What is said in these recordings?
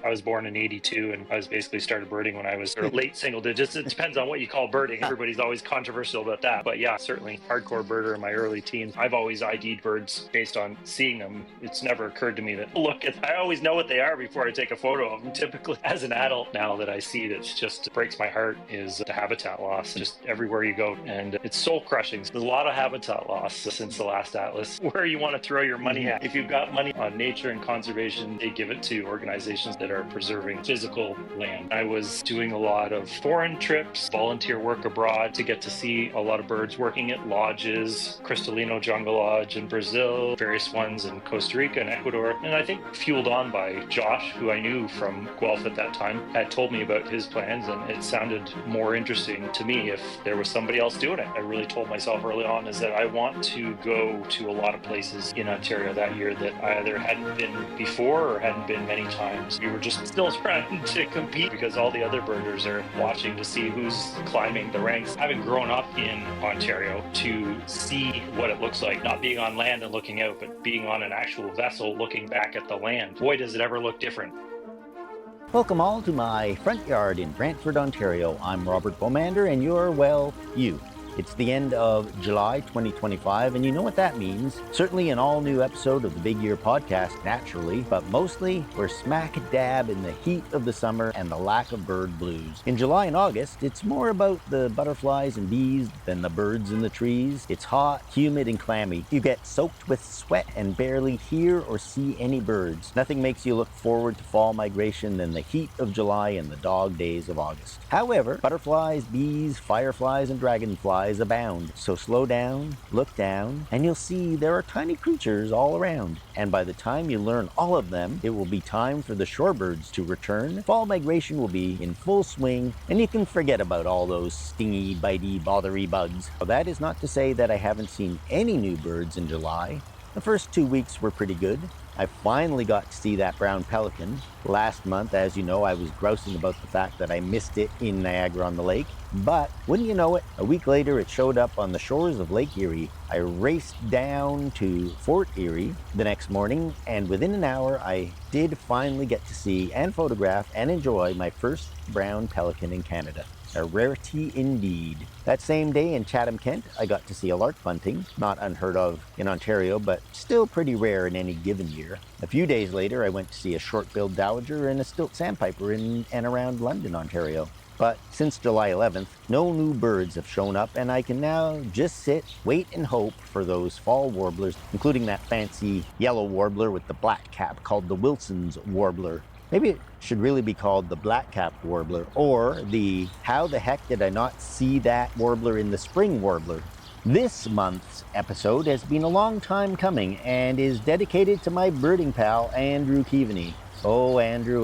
I was born in 82 and I was basically started birding when I was late single digits. It depends on what you call birding. Everybody's always controversial about that. But yeah, certainly hardcore birder in my early teens. I've always ID'd birds based on seeing them. It's never occurred to me that I always know what they are before I take a photo of them. Typically, as an adult now that I see it, it's just breaks my heart is the habitat loss just everywhere you go. And it's soul crushing. There's a lot of habitat loss since the last atlas. Where you want to throw your money at. If you've got money on nature and conservation, they give it to organizations that are preserving physical land. I was doing a lot of foreign trips, volunteer work abroad to get to see a lot of birds working at lodges, Cristalino Jungle Lodge in Brazil, various ones in Costa Rica and Ecuador. And I think fueled on by Josh, who I knew from Guelph at that time, had told me about his plans, and it sounded more interesting to me if there was somebody else doing it. I really told myself early on is that I want to go to a lot of places in Ontario that year that I either hadn't been before or hadn't been many times. We were just still trying to compete because all the other birders are watching to see who's climbing the ranks. Having grown up in Ontario, to see what it looks like, not being on land and looking out, but being on an actual vessel looking back at the land, boy, does it ever look different. Welcome all to my front yard in Brantford, Ontario. I'm Robert Baumander, and you're, well, you. It's the end of July 2025, and you know what that means. Certainly an all-new episode of the Big Year podcast, naturally, but mostly we're smack dab in the heat of the summer and the lack of bird blues. In July and August, it's more about the butterflies and bees than the birds in the trees. It's hot, humid, and clammy. You get soaked with sweat and barely hear or see any birds. Nothing makes you look forward to fall migration than the heat of July and the dog days of August. However, butterflies, bees, fireflies, and dragonflies abound. So slow down, look down, and you'll see there are tiny creatures all around. And by the time you learn all of them, it will be time for the shorebirds to return. Fall migration will be in full swing, and you can forget about all those stingy, bitey, bothery bugs. Well, that is not to say that I haven't seen any new birds in July. The first 2 weeks were pretty good. I finally got to see that brown pelican. Last month, as you know, I was grousing about the fact that I missed it in Niagara-on-the-Lake. But wouldn't you know it, a week later it showed up on the shores of Lake Erie. I raced down to Fort Erie the next morning, and within an hour I did finally get to see and photograph and enjoy my first brown pelican in Canada. A rarity indeed. That same day in Chatham, Kent, I got to see a lark bunting, not unheard of in Ontario, but still pretty rare in any given year. A few days later, I went to see a short-billed dowager and a stilt sandpiper in and around London, Ontario. But since July 11th, no new birds have shown up, and I can now just sit, wait, and hope for those fall warblers, including that fancy yellow warbler with the black cap called the Wilson's warbler. Maybe it should really be called the black-capped warbler, or the how the heck did I not see that warbler in the spring warbler. This month's episode has been a long time coming and is dedicated to my birding pal, Andrew Keaveny. Oh, Andrew.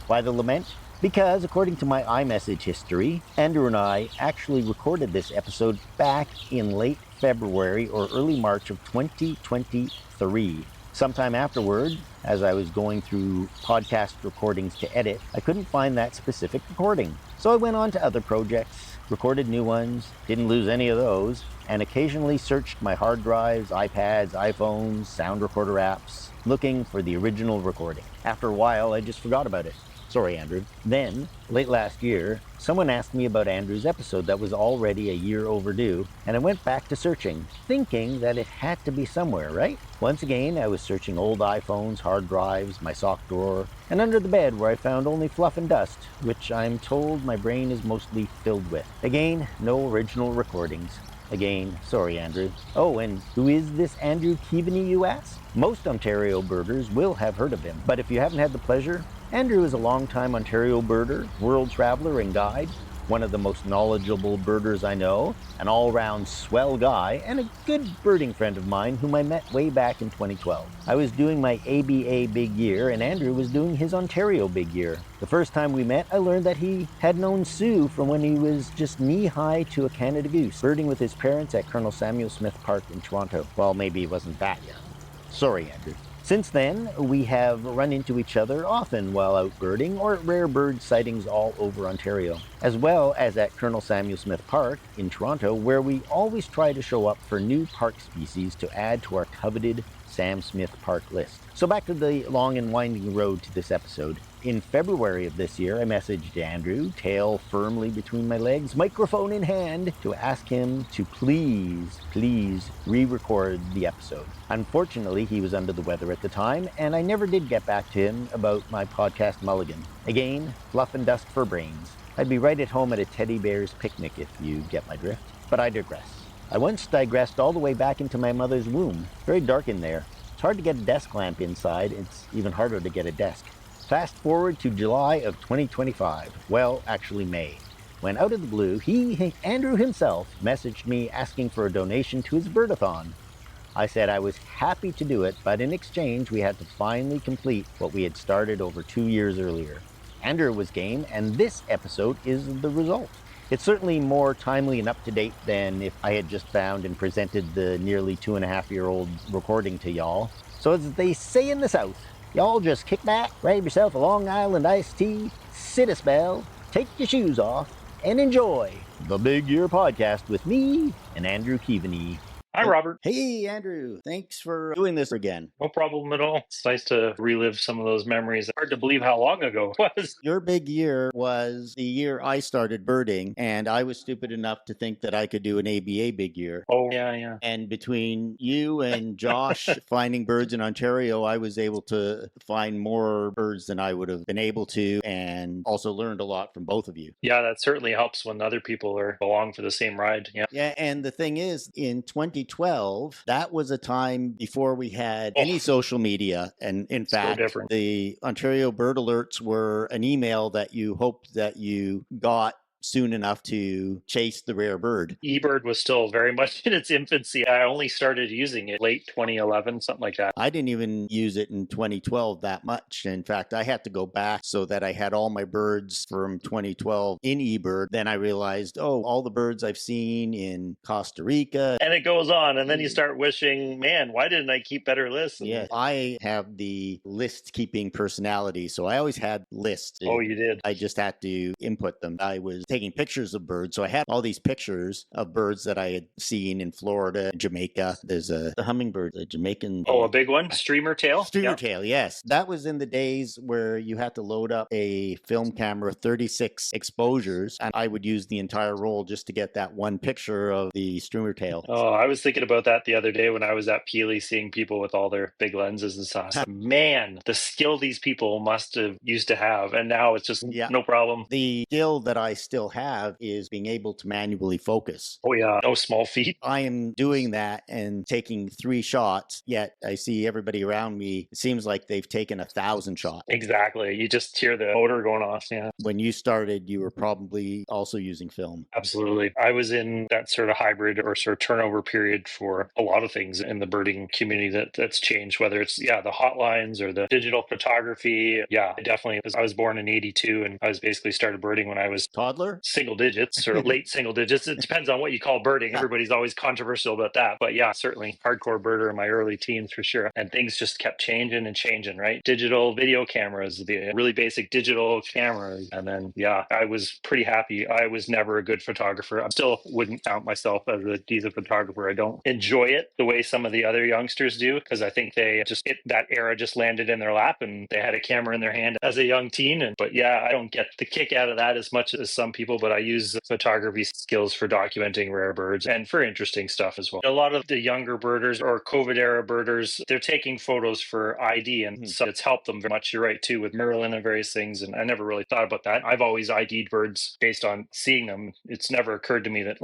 Why the lament? Because according to my iMessage history, Andrew and I actually recorded this episode back in late February or early March of 2023. Sometime afterward, as I was going through podcast recordings to edit, I couldn't find that specific recording. So I went on to other projects, recorded new ones, didn't lose any of those, and occasionally searched my hard drives, iPads, iPhones, sound recorder apps, looking for the original recording. After a while, I just forgot about it. Sorry, Andrew. Then, late last year, someone asked me about Andrew's episode that was already a year overdue, and I went back to searching, thinking that it had to be somewhere, right? Once again, I was searching old iPhones, hard drives, my sock drawer, and under the bed where I found only fluff and dust, which I'm told my brain is mostly filled with. Again, no original recordings. Again, sorry, Andrew. Oh, and who is this Andrew Keaveny, you ask? Most Ontario birders will have heard of him, but if you haven't had the pleasure, Andrew is a longtime Ontario birder, world traveler, and guide, one of the most knowledgeable birders I know, an all-round swell guy, and a good birding friend of mine whom I met way back in 2012. I was doing my ABA Big Year, and Andrew was doing his Ontario Big Year. The first time we met, I learned that he had known Sue from when he was just knee-high to a Canada goose, birding with his parents at Colonel Samuel Smith Park in Toronto. Well, maybe he wasn't that young. Sorry, Andrew. Since then, we have run into each other often while out birding or at rare bird sightings all over Ontario, as well as at Colonel Samuel Smith Park in Toronto, where we always try to show up for new park species to add to our coveted Sam Smith Park list. So back to the long and winding road to this episode. In February of this year, I messaged Andrew, tail firmly between my legs, microphone in hand, to ask him to please re-record the episode. Unfortunately, he was under the weather at the time, and I never did get back to him about my podcast mulligan. Again, fluff and dust for brains. I'd be right at home at a teddy bear's picnic if you get my drift. But I digress. I once digressed all the way back into my mother's womb. Very dark in there. It's hard to get a desk lamp inside. It's even harder to get a desk. Fast forward to July of 2025. Well, actually May. When out of the blue, Andrew himself, messaged me asking for a donation to his birdathon. I said I was happy to do it, but in exchange, we had to finally complete what we had started over 2 years earlier. Andrew was game, and this episode is the result. It's certainly more timely and up-to-date than if I had just found and presented the nearly 2.5-year-old recording to y'all. So as they say in the South, y'all just kick back, grab yourself a Long Island iced tea, sit a spell, take your shoes off, and enjoy the Big Year Podcast with me and Andrew Keaveny. Hi, Robert. Hey, Andrew. Thanks for doing this again. No problem at all. It's nice to relive some of those memories. Hard to believe how long ago it was. Your big year was the year I started birding, and I was stupid enough to think that I could do an ABA big year. Oh, yeah. And between you and Josh finding birds in Ontario, I was able to find more birds than I would have been able to, and also learned a lot from both of you. Yeah, that certainly helps when other people are along for the same ride. Yeah. Yeah, and the thing is, in 2012, that was a time before we had any social media. And in fact, different. The Ontario bird alerts were an email that you hoped that you got soon enough to chase the rare bird. eBird was still very much in its infancy. I only started using it late 2011, something like that. I didn't even use it in 2012 that much. In fact, I had to go back so that I had all my birds from 2012 in eBird. Then I realized, all the birds I've seen in Costa Rica. And it goes on. And then you start wishing, man, why didn't I keep better lists? Yeah, I have the list keeping personality. So I always had lists. Oh, you did? I just had to input them. I was taking pictures of birds. So I had all these pictures of birds that I had seen in Florida, Jamaica. There's the hummingbird, the Jamaican. Oh, a big one? Streamer tail? Streamer tail, yes. That was in the days where you had to load up a film camera, 36 exposures, and I would use the entire roll just to get that one picture of the streamer tail. Oh, I was thinking about that the other day when I was at Peely seeing people with all their big lenses and stuff. Man, the skill these people must have used to have, and now it's just no problem. The skill that I still have is being able to manually focus. Oh yeah, no small feat. I am doing that and taking 3 shots, yet I see everybody around me, it seems like they've taken 1,000 shots. Exactly. You just hear the motor going off. Yeah. When you started, you were probably also using film. Absolutely. I was in that sort of hybrid or sort of turnover period for a lot of things in the birding community that's changed, whether it's the hotlines or the digital photography. Yeah, definitely. I was born in 82 and I was basically started birding when I was toddler, single digits, sort of late single digits. It depends on what you call birding. Everybody's always controversial about that. But yeah, certainly hardcore birder in my early teens for sure. And things just kept changing and changing, right? Digital video cameras, the really basic digital cameras. And then, I was pretty happy. I was never a good photographer. I still wouldn't count myself as a decent photographer. I don't enjoy it the way some of the other youngsters do, because I think that era just landed in their lap and they had a camera in their hand as a young teen. But I don't get the kick out of that as much as some people, but I use photography skills for documenting rare birds and for interesting stuff as well. A lot of the younger birders or COVID era birders, they're taking photos for ID, and so it's helped them very much. You're right too, with Merlin and various things. And I never really thought about that. I've always ID'd birds based on seeing them. It's never occurred to me that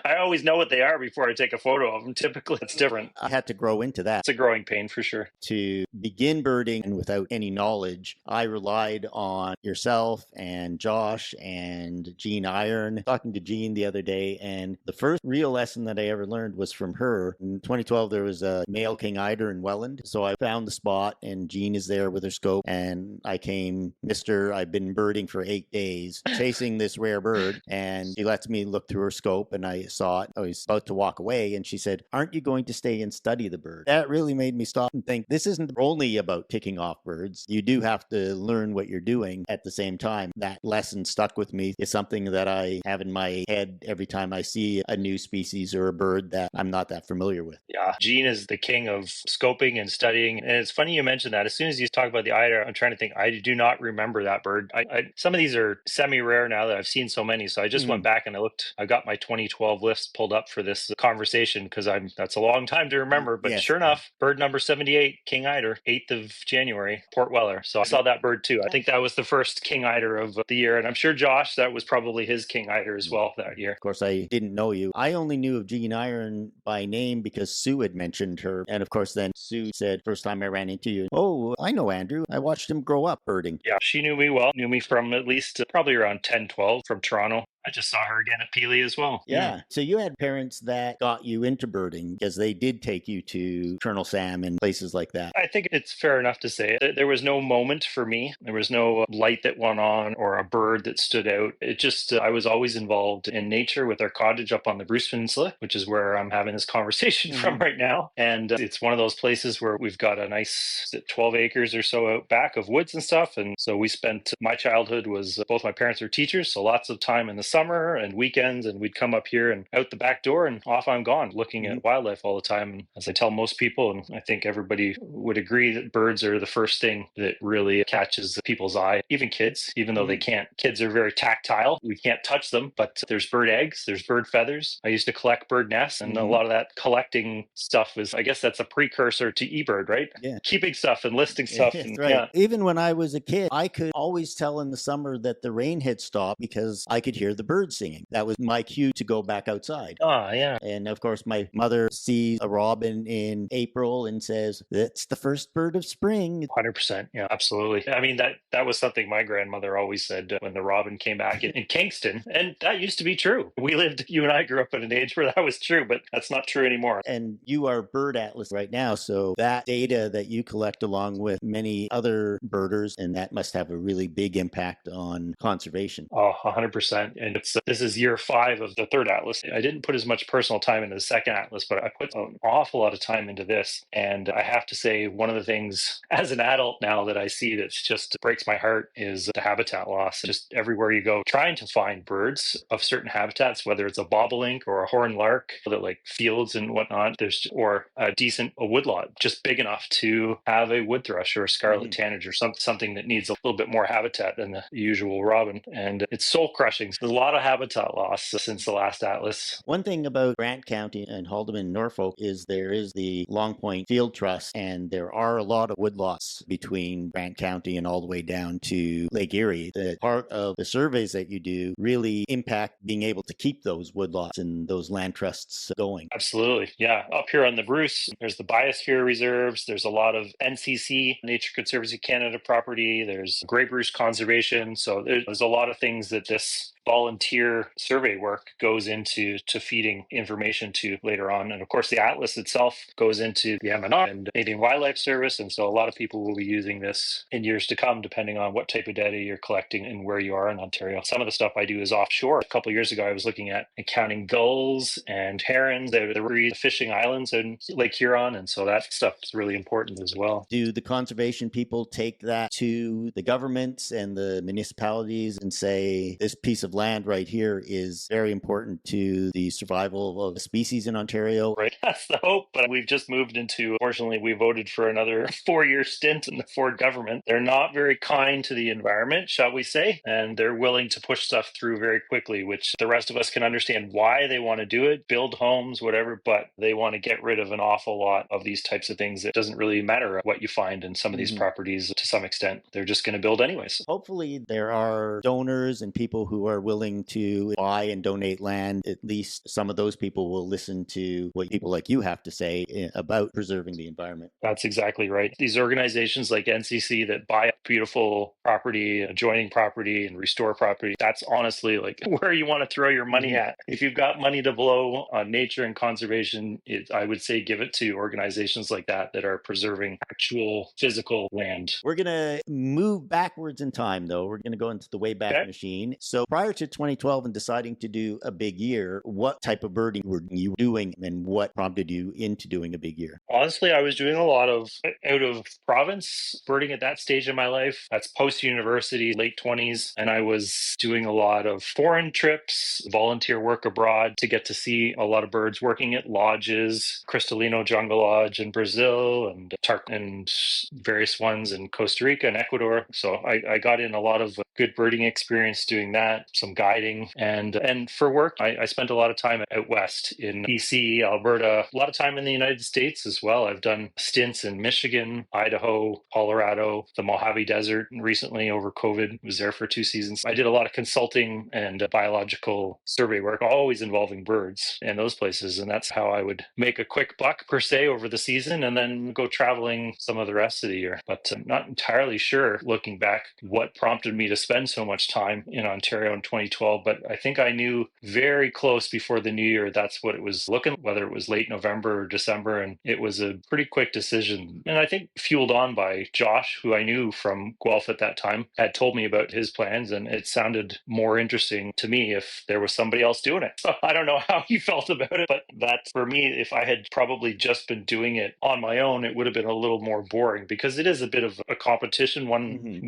I always know what they are before I take a photo of them. Typically it's different. I had to grow into that. It's a growing pain for sure. To begin birding and without any knowledge, I relied on yourself and Josh and Jean Iron. Talking to Jean the other day, and the first real lesson that I ever learned was from her. In 2012, there was a male king eider in Welland. So I found the spot and Jean is there with her scope. And I came, Mr. I've been birding for 8 days, chasing this rare bird. And she lets me look through her scope and I saw it. I was about to walk away and she said, "Aren't you going to stay and study the bird?" That really made me stop and think, this isn't only about picking off birds. You do have to learn what you're doing at the same time. That lesson stuck with me. It's something something that I have in my head every time I see a new species or a bird that I'm not that familiar with. Yeah, Gene is the king of scoping and studying. And it's funny you mentioned that. As soon as you talk about the eider, I'm trying to think, I do not remember that bird. Some of these are semi-rare now that I've seen so many. So I just went back and I looked. I got my 2012 list pulled up for this conversation because that's a long time to remember. But Yes. sure enough, bird number 78, king eider, 8th of January, Port Weller. So I saw that bird too. I think that was the first king eider of the year. And I'm sure Josh, that was probably his king eider as well that year. Of course, I didn't know you. I only knew of Jean Iron by name because Sue had mentioned her. And of course, then Sue said, first time I ran into you, oh, I know Andrew. I watched him grow up birding. Yeah, she knew me well, knew me from at least probably around 10, 12 from Toronto. I just saw her again at Peely as well. Yeah. So you had parents that got you into birding because they did take you to Colonel Sam and places like that. I think it's fair enough to say that there was no moment for me. There was no light that went on or a bird that stood out. It just, I was always involved in nature with our cottage up on the Bruce Peninsula, which is where I'm having this conversation from right now. And it's one of those places where we've got a nice 12 acres or so out back of woods and stuff. And so we spent, my childhood was, both my parents were teachers, so lots of time in the summer and weekends, and we'd come up here and out the back door and off I'm gone looking at wildlife all the time. And as I tell most people, and I think everybody would agree, that birds are the first thing that really catches people's eye, even kids, even though they can't. Kids are very tactile. We can't touch them, but there's bird eggs, there's bird feathers. I used to collect bird nests, and a lot of that collecting stuff is, I guess that's a precursor to eBird, right? Yeah. Keeping stuff and listing stuff. Yes, and, right. yeah. Even when I was a kid, I could always tell in the summer that the rain had stopped because I could hear the birds singing. That was my cue to go back outside. Oh, yeah. And of course, my mother sees a robin in April and says, that's the first bird of spring. 100%. Yeah, absolutely. I mean, that was something my grandmother always said when the robin came back in Kingston. And that used to be true. You and I grew up at an age where that was true, but that's not true anymore. And you are Bird Atlas right now. So that data that you collect along with many other birders, and that must have a really big impact on conservation. Oh, 100%. And this is year 5 of the third atlas. I didn't put as much personal time into the second atlas, but I put an awful lot of time into this. And I have to say, one of the things as an adult now that I see that's just breaks my heart is the habitat loss. Just everywhere you go, trying to find birds of certain habitats, whether it's a bobolink or a horned lark, that like fields and whatnot, or a decent woodlot, just big enough to have a wood thrush or a scarlet tanager or something that needs a little bit more habitat than the usual robin. And it's soul crushing. There's a lot of habitat loss since the last atlas. One thing about Grant County and Haldimand, Norfolk, is there is the Long Point Field Trust, and there are a lot of woodlots between Grant County and all the way down to Lake Erie. The part of the surveys that you do really impact being able to keep those woodlots and those land trusts going. Absolutely. Yeah. Up here on the Bruce, there's the biosphere reserves. There's a lot of NCC, Nature Conservancy Canada property. There's Grey Bruce Conservation. So there's a lot of things that this volunteer survey work goes into feeding information to later on. And of course, the atlas itself goes into the MNR and Canadian Wildlife Service. And so a lot of people will be using this in years to come, depending on what type of data you're collecting and where you are in Ontario. Some of the stuff I do is offshore. A couple of years ago, I was looking at and counting gulls and herons. There were the fishing islands in Lake Huron. And so that stuff is really important as well. Do the conservation people take that to the governments and the municipalities and say, this piece of land right here is very important to the survival of a species in Ontario? Right. That's the hope. But we've just moved into, fortunately, we voted for another 4-year stint in the Ford government. They're not very kind to the environment, shall we say, and they're willing to push stuff through very quickly, which the rest of us can understand why they want to do it, build homes, whatever, but they want to get rid of an awful lot of these types of things. It doesn't really matter what you find in some of these properties to some extent. They're just going to build anyways. Hopefully there are donors and people who are willing to buy and donate land. At least some of those people will listen to what people like you have to say about preserving the environment. That's exactly right. These organizations like NCC that buy beautiful property, adjoining property, and restore property, that's honestly like where you want to throw your money at. If you've got money to blow on nature and conservation, I would say give it to organizations like that are preserving actual physical land. We're going to move backwards in time, though. We're going to go into the Wayback Machine. So prior to 2012 and deciding to do a big year, what type of birding were you doing and what prompted you into doing a big year? Honestly, I was doing a lot of out of province birding at that stage in my life. That's post-university, late 20s. And I was doing a lot of foreign trips, volunteer work abroad to get to see a lot of birds, working at lodges, Cristalino Jungle Lodge in Brazil and various ones in Costa Rica and Ecuador. So I got in a lot of good birding experience doing that, some guiding. And for work, I spent a lot of time out west in BC, Alberta, a lot of time in the United States as well. I've done stints in Michigan, Idaho, Colorado, the Mojave Desert recently over COVID. Was there for 2 seasons. I did a lot of consulting and biological survey work, always involving birds in those places. And that's how I would make a quick buck per se over the season and then go traveling some of the rest of the year. But I'm not entirely sure, looking back, what prompted me to spend so much time in Ontario in 2012. But I think I knew very close before the new year that's what it was looking, whether it was late November or December. And it was a pretty quick decision. And I think fueled on by Josh, who I knew from Guelph at that time, had told me about his plans. And it sounded more interesting to me if there was somebody else doing it. So I don't know how he felt about it, but that for me, if I had probably just been doing it on my own, it would have been a little more boring because it is a bit of a competition.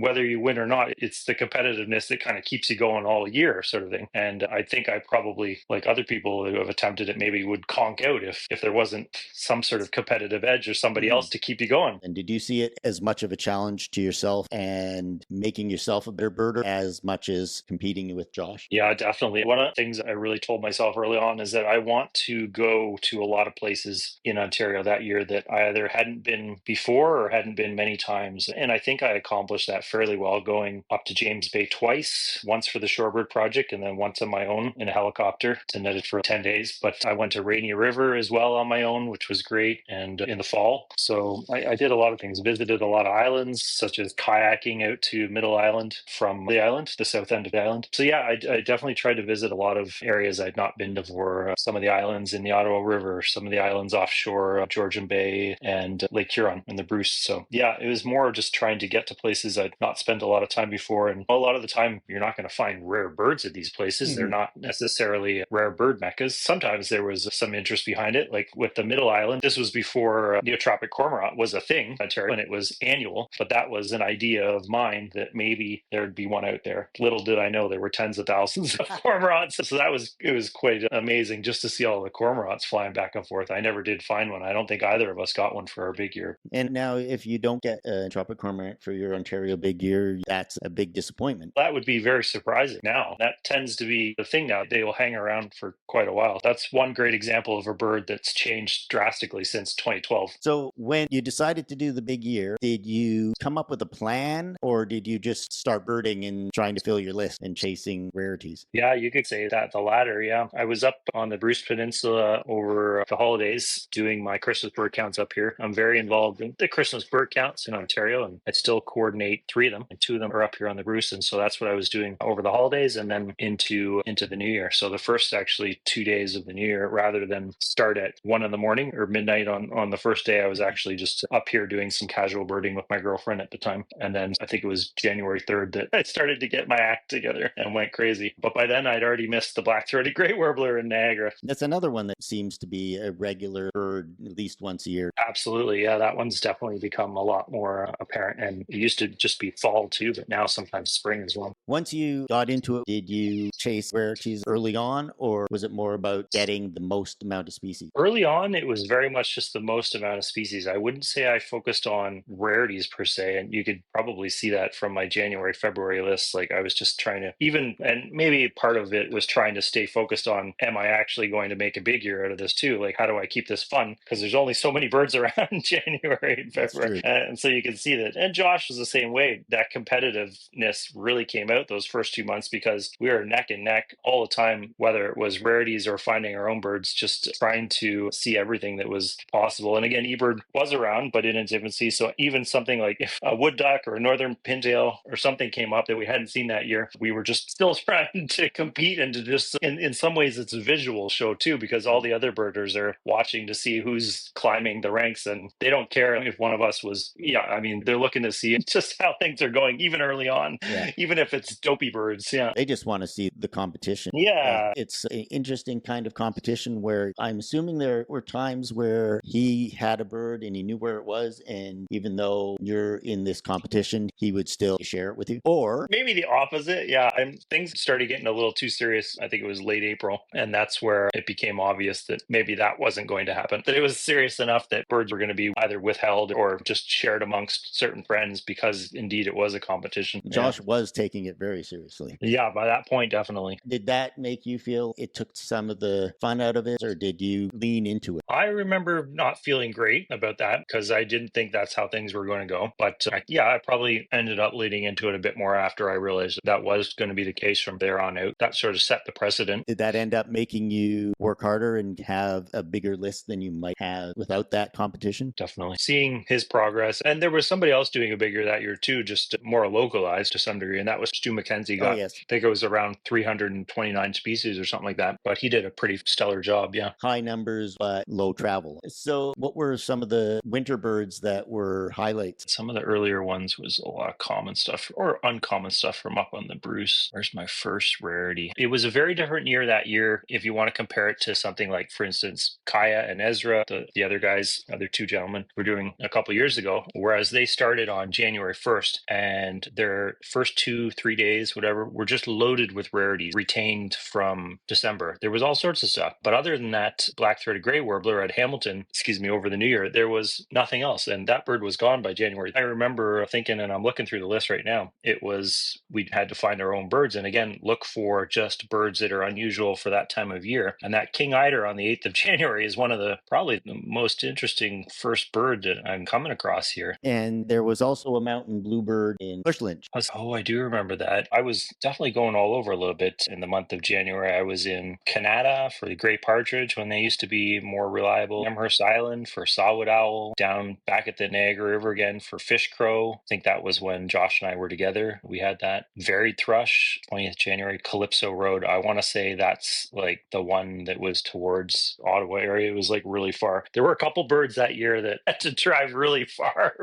Whether you win or not, it's the competitiveness that kind of keeps you going all year, sort of thing. And I think I probably, like other people who have attempted it, maybe would conk out if there wasn't some sort of competitive edge or somebody else to keep you going. And did you see it as much of a challenge to yourself and making yourself a better birder as much as competing with Josh? Yeah, definitely. One of the things I really told myself early on is that I want to go to a lot of places in Ontario that year that I either hadn't been before or hadn't been many times. And I think I accomplished that fairly well, going up to James Bay twice, once for the Shorebird project and then once on my own in a helicopter to net it for 10 days. But I went to Rainier River as well on my own, which was great, and in the fall. So I did a lot of things, visited a lot of islands, such as kayaking out to Middle Island from the island, the south end of the island. So yeah, I definitely tried to visit a lot of areas I'd not been to before. Some of the islands in the Ottawa River, some of the islands offshore, Georgian Bay and Lake Huron and the Bruce. So yeah, it was more just trying to get to places I'd not spent a lot of time before. And a lot of the time, you're not going to find rare birds at these places. They're not necessarily rare bird meccas. Sometimes there was some interest behind it, like with the Middle Island. This was before Neotropic cormorant was a thing in Ontario, and it was annual. But that was an idea of mine that maybe there'd be one out there. Little did I know there were tens of thousands of cormorants. So it was quite amazing just to see all the cormorants flying back and forth. I never did find one. I don't think either of us got one for our big year. And now, if you don't get a tropic cormorant for your Ontario big year, that's a big disappointment. That would be very surprising now. That tends to be the thing now. They will hang around for quite a while. That's one great example of a bird that's changed drastically since 2012. So when you decided to do the big year, did you come up with a plan or did you just start birding and trying to fill your list and chasing rarities? Yeah, you could say that, the latter. Yeah. I was up on the Bruce Peninsula over the holidays doing my Christmas bird counts up here. I'm very involved in the Christmas bird counts in Ontario, and I still coordinate 3 of them, and 2 of them are up here on the Bruce. And so that's what I was doing over the holidays and then into the new year. So the first actually 2 days of the new year, rather than start at 1 in the morning or midnight on the first day, I was actually just up here doing some casual birding with my girlfriend at the time. And then I think it was January 3rd that I started to get my act together and went crazy. But by then I'd already missed the black-throated gray warbler in Niagara. That's another one that seems to be a regular bird at least once a year. Absolutely. Yeah, that one's definitely become a lot more apparent. And it used to just be fall too, but now sometimes spring as well. Once you got into it, did you chase rarities early on, or was it more about getting the most amount of species? Early on, it was very much just the most amount of species. I wouldn't say I focused on rarities per se, and you could probably see that from my January, February lists. Like I was just trying to and maybe part of it was trying to stay focused on, am I actually going to make a big year out of this too? Like, how do I keep this fun? Because there's only so many birds around in January and February. And so you can see that. And Josh was the same way. That competitiveness really came out those first 2 months because we were neck and neck all the time, whether it was rarities or finding our own birds, just trying to see everything that was possible. And again, eBird was around, but in its infancy. So even something like if a wood duck or a northern pintail or something came up that we hadn't seen that year, we were just still trying to compete and to just, in some ways, it's a visual show too, because all the other birders are watching to see who's climbing the ranks, and they don't care if one of us was, they're looking to see just how things are going, even early on, even if it's dopey birds. Yeah. They just want to see the competition. Yeah. It's an interesting kind of competition where I'm assuming there were times where he had a bird and he knew where it was. And even though you're in this competition, he would still share it with you? Or maybe the opposite. Yeah. And things started getting a little too serious. I think it was late April. And that's where it became obvious that maybe that wasn't going to happen. That it was serious enough that birds were going to be either withheld or just shared amongst certain friends because indeed it was a competition. Josh was taking it very seriously. Yeah, by that point, definitely. Did that make you feel it took some of the fun out of it, or did you lean into it? I remember not feeling great about that because I didn't think that's how things were going to go. But yeah, I probably ended up leading into it a bit more after I realized that was going to be the case from there on out. That sort of set the precedent. Did that end up making you work harder and have a bigger list than you might have without that competition? Definitely. Seeing his progress. And there was somebody else doing a bigger that year too, just more localized to some degree. And that was Stu McKenzie. Got, yes. I think it was around 329 species or something like that. But he did a pretty stellar job. Yeah. High numbers, but low travel. So what were some of the winter birds that were highlights? Some of the earlier ones was a lot of common stuff or uncommon stuff from up on the Bruce. Where's my first rarity? It was a very different year that year. If you want to compare it to something like, for instance, Kaya and Ezra, the other guys, other two gentlemen were doing a couple years ago, whereas they started on January 1st and their first 2-3 days, whatever, were just loaded with rarities retained from December. There was all sorts of stuff. But other than that, black-throated gray warbler at Hamilton, over the new year, there was nothing else. And that bird was gone by January. I remember thinking, and I'm looking through the list right now, we had to find our own birds. And again, look for just birds that are unusual for that time of year. And that king eider on the 8th of January is one of probably the most interesting first bird that I'm coming across here. And there was also a mountain bluebird in Bushlinch. Oh, I do remember that. I was definitely going all over a little bit in the month of January. I was in Canada for the gray partridge when they used to be more reliable. Amherst Island for saw-whet owl. Down back at the Niagara River again for fish crow. I think that was when Josh and I were together. We had that. Varied thrush, 20th January, Calypso Road. I want to say that's like the one that was towards Ottawa area. It was like really far. There were a couple birds that year that had to drive really far,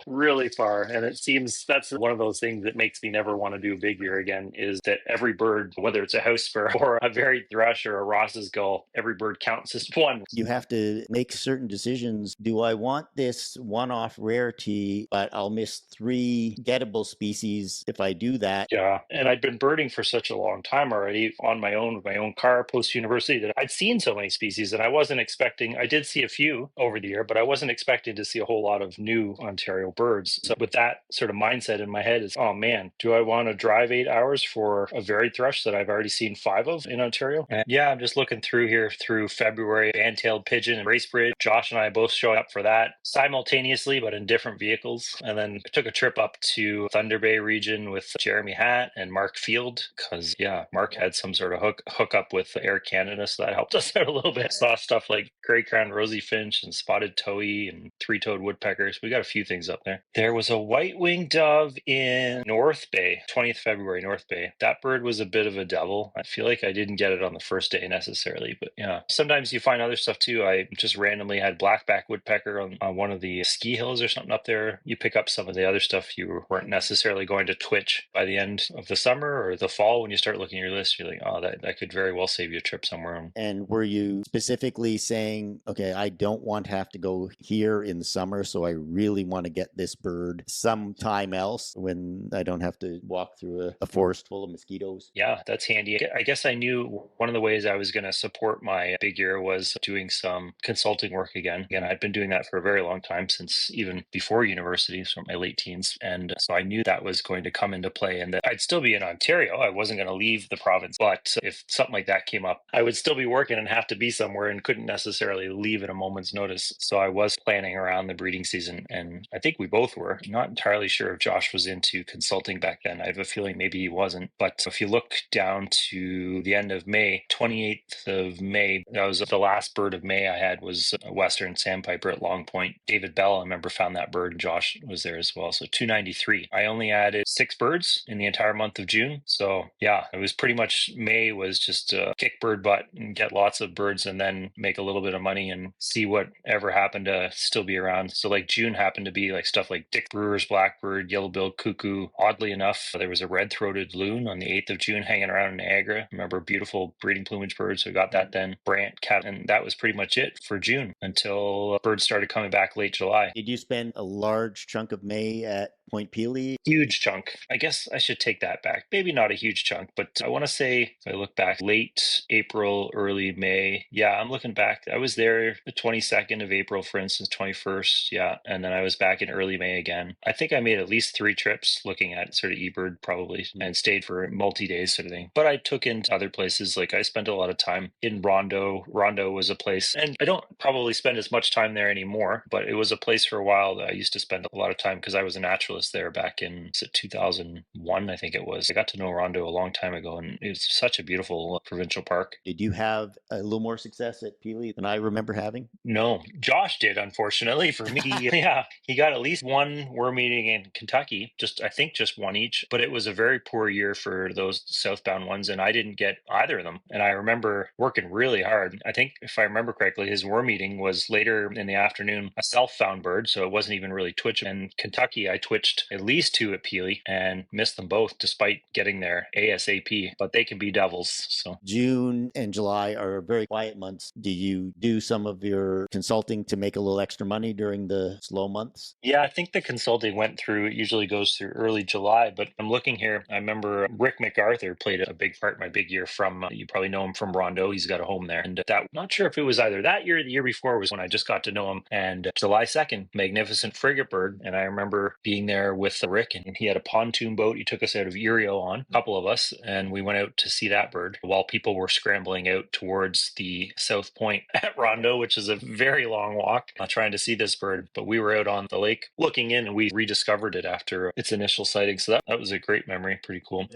really far. And it seems that's one of those things that makes me never want to do a big year again, is that every bird, whether it's a house sparrow or a varied thrush or a Ross's gull, every bird counts as one. You have to make certain decisions. Do I want this one-off rarity, but I'll miss 3 gettable species if I do that? Yeah. And I'd been birding for such a long time already on my own, with my own car post-university, that I'd seen so many species that I wasn't expecting. I did see a few over the year, but I wasn't expecting to see a whole lot of new Ontario birds. So with that sort of mindset in my head is, oh man, do I want to drive 8 hours for a varied thrush that I've already seen 5 of in Ontario? And yeah, I'm just looking through here through February, band-tailed pigeon and racebridge. Josh and I both showed up for that simultaneously, but in different vehicles. And then I took a trip up to Thunder Bay region with Jeremy Hatt and Mark Field, because yeah, Mark had some sort of hook up with Air Canada, so that helped us out a little bit. Saw stuff like gray crowned rosy finch and spotted towhee and 3-toed woodpeckers. We got a few things up there. There was a white-winged dove in North Bay, 20th February, North Bay. That bird was a bit of a devil. I feel like I didn't get it on the first day necessarily, but yeah. Sometimes you find other stuff too. I just randomly had blackback woodpecker on one of the ski hills or something up there. You pick up some of the other stuff you weren't necessarily going to twitch by the end of the summer or the fall. When you start looking at your list, you're like, oh, that could very well save you a trip somewhere. And were you specifically saying, okay, I don't want to have to go here in the summer, so I really want to get this bird sometime else when I don't have to walk through a forest full of mosquitoes? Yeah, that's handy. I guess I knew one of the ways I was going to support my big year was doing some consulting work again. Again, I'd been doing that for a very long time, since even before university, so my late teens. And so I knew that was going to come into play and that I'd still be in Ontario. I wasn't going to leave the province. But if something like that came up, I would still be working and have to be somewhere and couldn't necessarily leave at a moment's notice. So I was planning around the breeding season. And I think we both were. Not entirely sure if Josh was into consulting back then. I have a feeling maybe he wasn't. But if you look down to the end of May, 28th of May, that was the last bird of May I had, was a Western Sandpiper at Long Point. David Bell, I remember, found that bird, and Josh was there as well. So 293. I only added 6 birds in the entire month of June. So yeah, it was pretty much, May was just kick bird butt and get lots of birds and then make a little bit of money and see whatever happened to still be around. So like June happened to be like stuff like Dick Brewer's blackbird, yellow-billed cuckoo. Oddly enough, there was a red-throated loon on the 8th of June hanging around in Niagara. Remember, beautiful breeding plumage bird. So we got that then. Brant, cat, and that was pretty much it for June until birds started coming back late July. Did you spend a large chunk of May at Point Peely. Huge chunk. I guess I should take that back. Maybe not a huge chunk, but I want to say, if I look back, late April, early May. Yeah, I'm looking back. I was there the 22nd of April, for instance, 21st. Yeah. And then I was back in early May again. I think I made at least 3 trips looking at sort of eBird probably and stayed for multi-days sort of thing. But I took in other places. Like I spent a lot of time in Rondo. Rondo was a place, and I don't probably spend as much time there anymore, but it was a place for a while that I used to spend a lot of time because I was a naturalist there back in 2001, I think it was. I got to know Rondo a long time ago, and it was such a beautiful provincial park. Did you have a little more success at Peely than I remember having? No, Josh did, unfortunately for me. Yeah, he got at least one worm eating in Kentucky, I think just one each, but it was a very poor year for those southbound ones, and I didn't get either of them. And I remember working really hard. I think if I remember correctly, his worm eating was later in the afternoon, a self-found bird, so it wasn't even really twitch. And Kentucky, I twitched at least 2 at Peely and missed them both despite getting there ASAP, but they can be devils. So June and July are very quiet months. Do you do some of your consulting to make a little extra money during the slow months? yeah, I think the consulting it usually goes through early July, but I'm looking here. I remember Rick MacArthur played a big part in my big year from, you probably know him from Rondo. He's got a home there. And that, not sure if it was either that year or the year before was when I just got to know him. And July 2nd, magnificent frigate bird. And I remember being there with Rick, and he had a pontoon boat. He took us out of Erio on, a couple of us, and we went out to see that bird while people were scrambling out towards the south point at Rondo, which is a very long walk, trying to see this bird. But we were out on the lake looking in, and we rediscovered it after its initial sighting. So that was a great memory, pretty cool.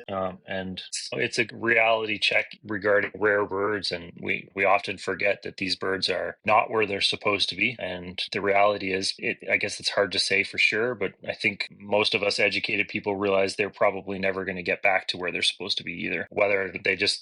And it's a reality check regarding rare birds, and we often forget that these birds are not where they're supposed to be. And the reality is, I guess it's hard to say for sure, but I think most of us educated people realize they're probably never going to get back to where they're supposed to be either. Whether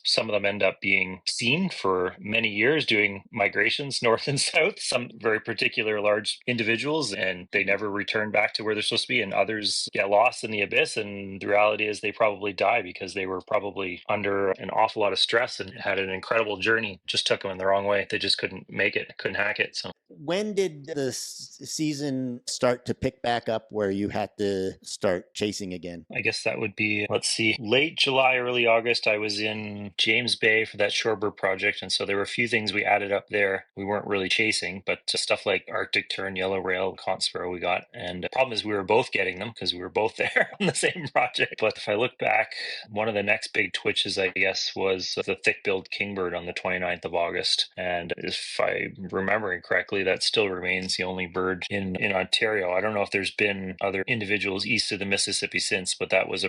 some of them end up being seen for many years doing migrations north and south, some very particular large individuals, and they never return back to where they're supposed to be, and others get lost in the abyss. And the reality is they probably die because they were probably under an awful lot of stress and had an incredible journey. Just took them in the wrong way. They just couldn't make it, couldn't hack it. So when did the season start to pick back up where you had to start chasing again? I guess that would be, let's see, late July, early August. I was in James Bay for that shorebird project. And so there were a few things we added up there. We weren't really chasing, but stuff like Arctic tern, yellow rail, conch sparrow we got. And the problem is we were both getting them because we were both there on the same project. But if I look back, one of the next big twitches, I guess, was the thick-billed kingbird on the 29th of August. And if I'm remembering correctly, that still remains the only bird in Ontario. I don't know if there's been other individuals east of the Mississippi since, but that was I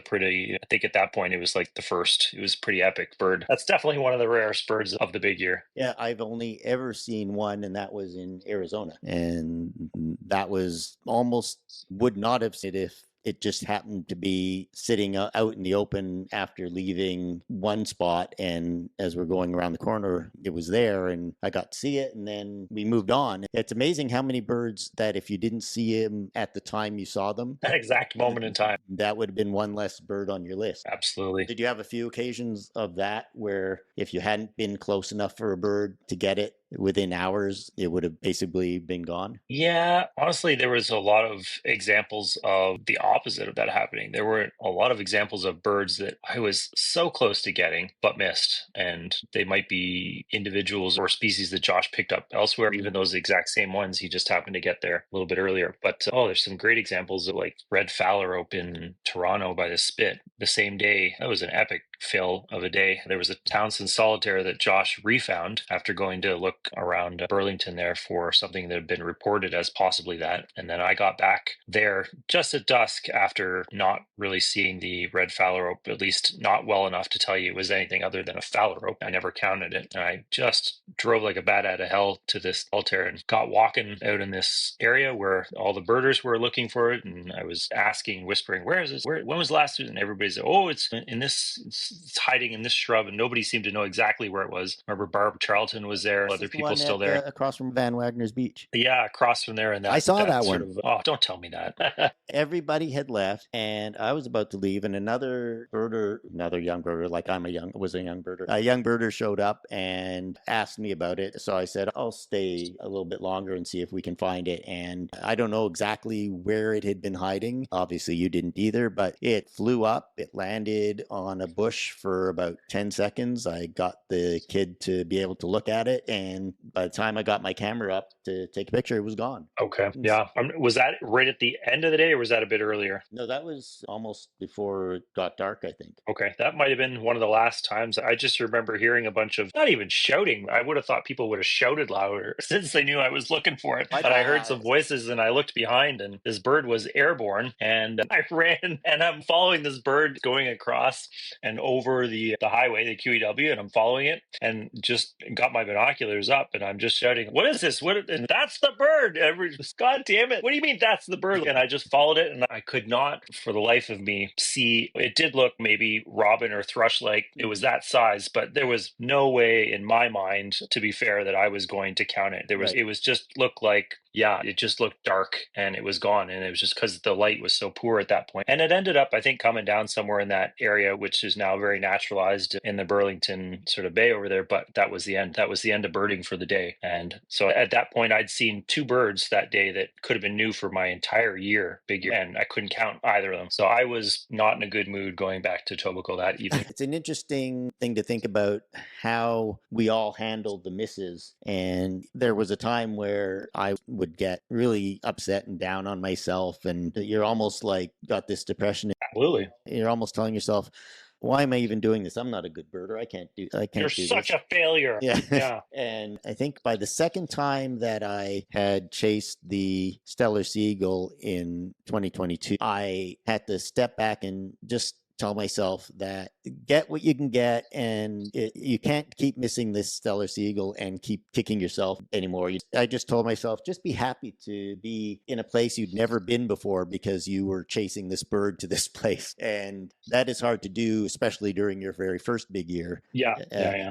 think at that point it was like the first. It was a pretty epic bird. That's definitely one of the rarest birds of the big year. Yeah, I've only ever seen one, and that was in Arizona. And that was almost would not have said if it just happened to be sitting out in the open after leaving one spot. And as we're going around the corner, it was there and I got to see it. And then we moved on. It's amazing how many birds that if you didn't see them at the time you saw them, that exact moment in time, that would have been one less bird on your list. Absolutely. Did you have a few occasions of that where if you hadn't been close enough for a bird to get it, within hours, it would have basically been gone? Yeah, honestly, there was a lot of examples of the opposite of that happening. There were a lot of examples of birds that I was so close to getting, but missed. And they might be individuals or species that Josh picked up elsewhere, even those exact same ones. He just happened to get there a little bit earlier. But there's some great examples of like red phalarope in Toronto by the Spit the same day. That was an epic fail of a day. There was a Townsend solitaire that Josh refound after going to look around Burlington there for something that had been reported as possibly that. And then I got back there just at dusk after not really seeing the red phalarope, at least not well enough to tell you it was anything other than a phalarope. I never counted it. And I just drove like a bat out of hell to this solitaire and got walking out in this area where all the birders were looking for it. And I was asking, whispering, where is this? When was the last? And everybody said, oh, it's in this it's hiding in this shrub, and nobody seemed to know exactly where it was. Remember, Barb Charlton was there, This other is the people one still at there. across from Van Wagner's Beach. Yeah, across from there, and I saw that sort one. of. Oh, don't tell me that. Everybody had left, and I was about to leave, and another birder, another young birder, like was a young birder. A young birder showed up and asked me about it. So I said, I'll stay a little bit longer and see if we can find it. And I don't know exactly where it had been hiding. Obviously, you didn't either, but it flew up. It landed on a bush for about 10 seconds. I got the kid to be able to look at it, and by the time I got my camera up to take a picture, it was gone. Okay. Yeah. Was that right at the end of the day, or was that a bit earlier? No, that was almost before it got dark, I think. Okay. That might have been one of the last times. I just remember hearing a bunch of, not even shouting. I would have thought people would have shouted louder since they knew I was looking for it. But I heard some voices and I looked behind, and this bird was airborne, and I ran, and I'm following this bird going across and over the highway, the QEW, and I'm following it, and just got my binoculars up, and I'm just shouting, "What is this? And that's the bird!" God damn it! What do you mean that's the bird? And I just followed it, and I could not, for the life of me, see. It did look maybe robin or thrush like. It was that size, but there was no way in my mind, to be fair, that I was going to count it. There was. Right. It was just looked like. Yeah, it just looked dark and it was gone. And it was just because the light was so poor at that point. And it ended up, I think, coming down somewhere in that area, which is now very naturalized in the Burlington sort of bay over there. But that was the end. That was the end of birding for the day. And so at that point, I'd seen 2 birds that day that could have been new for my entire year, big year, and I couldn't count either of them. So I was not in a good mood going back to Tobico that evening. It's an interesting thing to think about how we all handled the misses. And there was a time where I would get really upset and down on myself, and you're almost like got this depression. Absolutely. You're almost telling yourself, why am I even doing this? I'm not a good birder. You're such a failure. Yeah. And I think by the second time that I had chased the Stellar Seagull in 2022, I had to step back and just tell myself that get what you can get, and you can't keep missing this Stellar Seagull and keep kicking yourself anymore. I just told myself, just be happy to be in a place you'd never been before because you were chasing this bird to this place. And that is hard to do, especially during your very first big year. Yeah.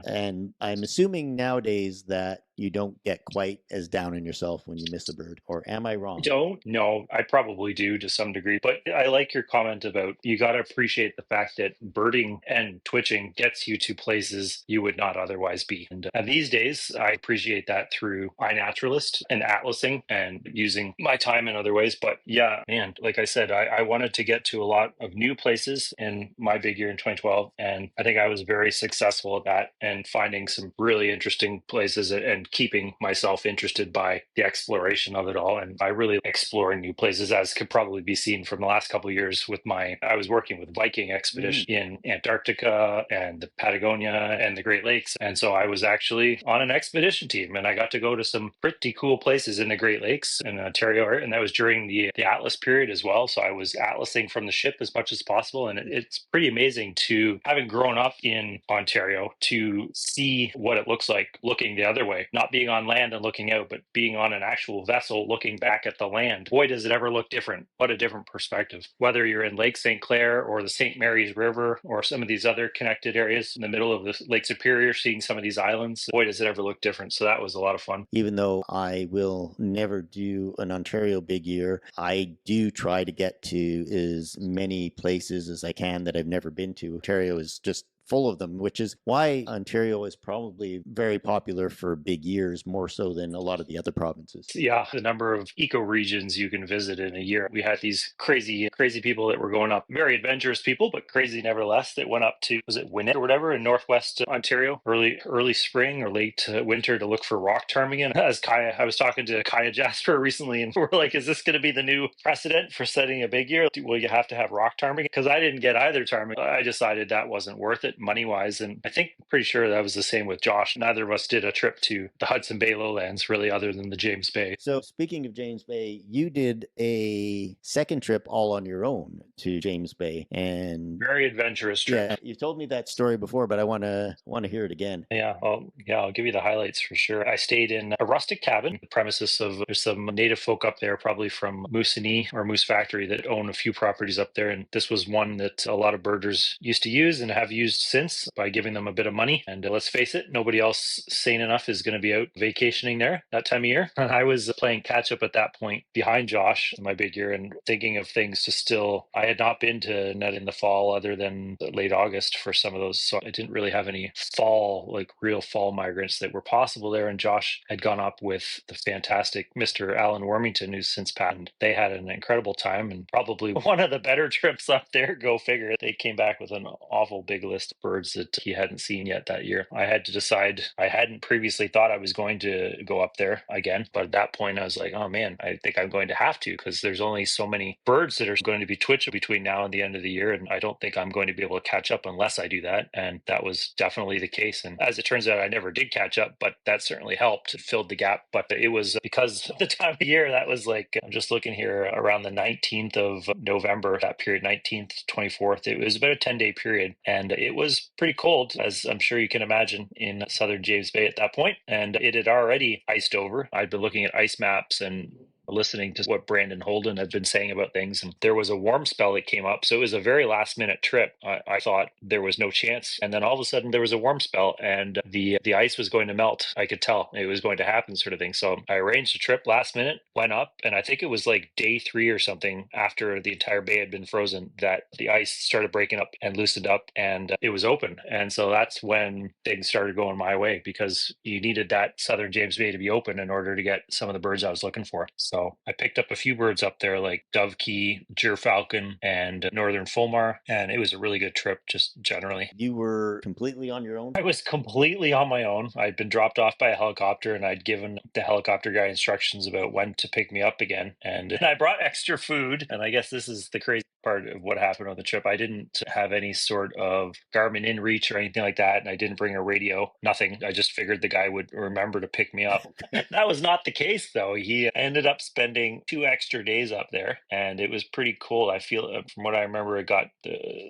And I'm assuming nowadays that you don't get quite as down on yourself when you miss a bird, or am I wrong? No, I probably do to some degree, but I like your comment about you got to appreciate the fact that birding and twitching gets you to places you would not otherwise be. And these days, I appreciate that through iNaturalist and atlasing and using my time in other ways. But yeah, man, like I said, I wanted to get to a lot of new places in my big year in 2012. And I think I was very successful at that and finding some really interesting places and keeping myself interested by the exploration of it all. And I really exploring new places, as could probably be seen from the last couple of years with I was working with Viking expedition in Antarctica and the Patagonia and the Great Lakes. And so I was actually on an expedition team, and I got to go to some pretty cool places in the Great Lakes in Ontario, and that was during the Atlas period as well. So I was atlasing from the ship as much as possible. And it's pretty amazing to, having grown up in Ontario, to see what it looks like looking the other way, not being on land and looking out, but being on an actual vessel looking back at the land. Boy, does it ever look different. What a different perspective. Whether you're in Lake St. Clair or the St. Mary's River or some of these other connected areas in the middle of the Lake Superior, seeing some of these islands, boy, does it ever look different. So that was a lot of fun. Even though I will never do an Ontario big year, I do try to get to as many places as I can that I've never been to. Ontario is just full of them, which is why Ontario is probably very popular for big years, more so than a lot of the other provinces. Yeah, the number of eco-regions you can visit in a year. We had these crazy people that were going up, very adventurous people, but crazy nevertheless, that went up to, was it Winnett or whatever, in Northwest Ontario, early spring or late winter, to look for rock ptarmigan. As I was talking to Kaya Jasper recently, and we're like, is this going to be the new precedent for setting a big year? Will you have to have rock ptarmigan? Because I didn't get either ptarmigan. I decided that wasn't worth it money-wise, and I think pretty sure that was the same with Josh. Neither of us did a trip to the Hudson Bay lowlands, really, other than the James Bay. So speaking of James Bay, you did a second trip all on your own to James Bay, and very adventurous trip. Yeah, you've told me that story before, but I want to hear it again. Yeah, I'll give you the highlights for sure. I stayed in a rustic cabin, the premises of, there's some native folk up there, probably from Moosonee or Moose Factory, that own a few properties up there, and this was one that a lot of birders used to use and have used since by giving them a bit of money. And let's face it, nobody else sane enough is going to be out vacationing there that time of year. I was playing catch up at that point behind Josh in my big year and thinking of things to still. I had not been to Nut in the fall other than late August for some of those. So I didn't really have any fall, like real fall migrants that were possible there. And Josh had gone up with the fantastic Mr. Alan Wormington, who's since passed. They had an incredible time and probably one of the better trips up there. Go figure. They came back with an awful big list of birds that he hadn't seen yet that year. I had to decide. I hadn't previously thought I was going to go up there again, but at that point I was like, oh man, I think I'm going to have to, because there's only so many birds that are going to be twitching between now and the end of the year, and I don't think I'm going to be able to catch up unless I do that. And that was definitely the case. And as it turns out, I never did catch up, but that certainly helped. It filled the gap. But it was because of the time of year. That was like, I'm just looking here, around the 19th of November, that period, 19th to 24th. It was about a 10-day period, and it was pretty cold, as I'm sure you can imagine, in southern James Bay at that point. And it had already iced over. I'd been looking at ice maps and listening to what Brandon Holden had been saying about things, and there was a warm spell that came up. So it was a very last minute trip. I thought there was no chance, and then all of a sudden there was a warm spell, and the ice was going to melt. I could tell it was going to happen, sort of thing. So I arranged a trip last minute, went up, and I think it was like day 3 or something after the entire bay had been frozen that the ice started breaking up and loosened up, and it was open. And so that's when things started going my way, because you needed that southern James Bay to be open in order to get some of the birds I was looking for. So I picked up a few birds up there, like dovekey, gerfalcon, and northern fulmar, and it was a really good trip, just generally. You were completely on your own? I was completely on my own. I'd been dropped off by a helicopter, and I'd given the helicopter guy instructions about when to pick me up again. And I brought extra food, and I guess this is the crazy part of what happened on the trip. I didn't have any sort of Garmin InReach or anything like that, and I didn't bring a radio, nothing. I just figured the guy would remember to pick me up. That was not the case, though. He ended up spending 2 extra days up there, and it was pretty cool. I feel, from what I remember, it got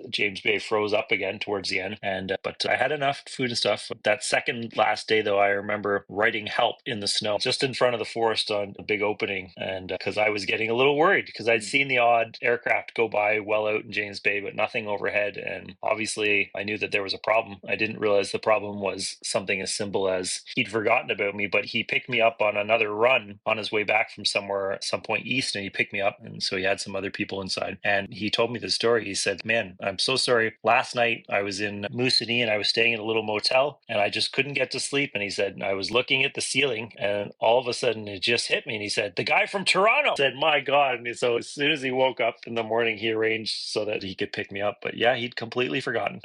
James Bay froze up again towards the end, and but I had enough food and stuff. That second last day, though, I remember writing help in the snow just in front of the forest on a big opening, and because I was getting a little worried, because I'd seen the odd aircraft go by well out in James Bay, but nothing overhead, and obviously I knew that there was a problem. I didn't realize the problem was something as simple as he'd forgotten about me, but he picked me up on another run on his way back from somewhere, some point east, and he picked me up, and so he had some other people inside, and he told me the story. He said, man, I'm so sorry. Last night I was in Moosonee, and I was staying in a little motel, and I just couldn't get to sleep. And he said, I was looking at the ceiling, and all of a sudden it just hit me. And he said, the guy from Toronto. I said, my God. And so as soon as he woke up in the morning, he arranged so that he could pick me up. But yeah, he'd completely forgotten.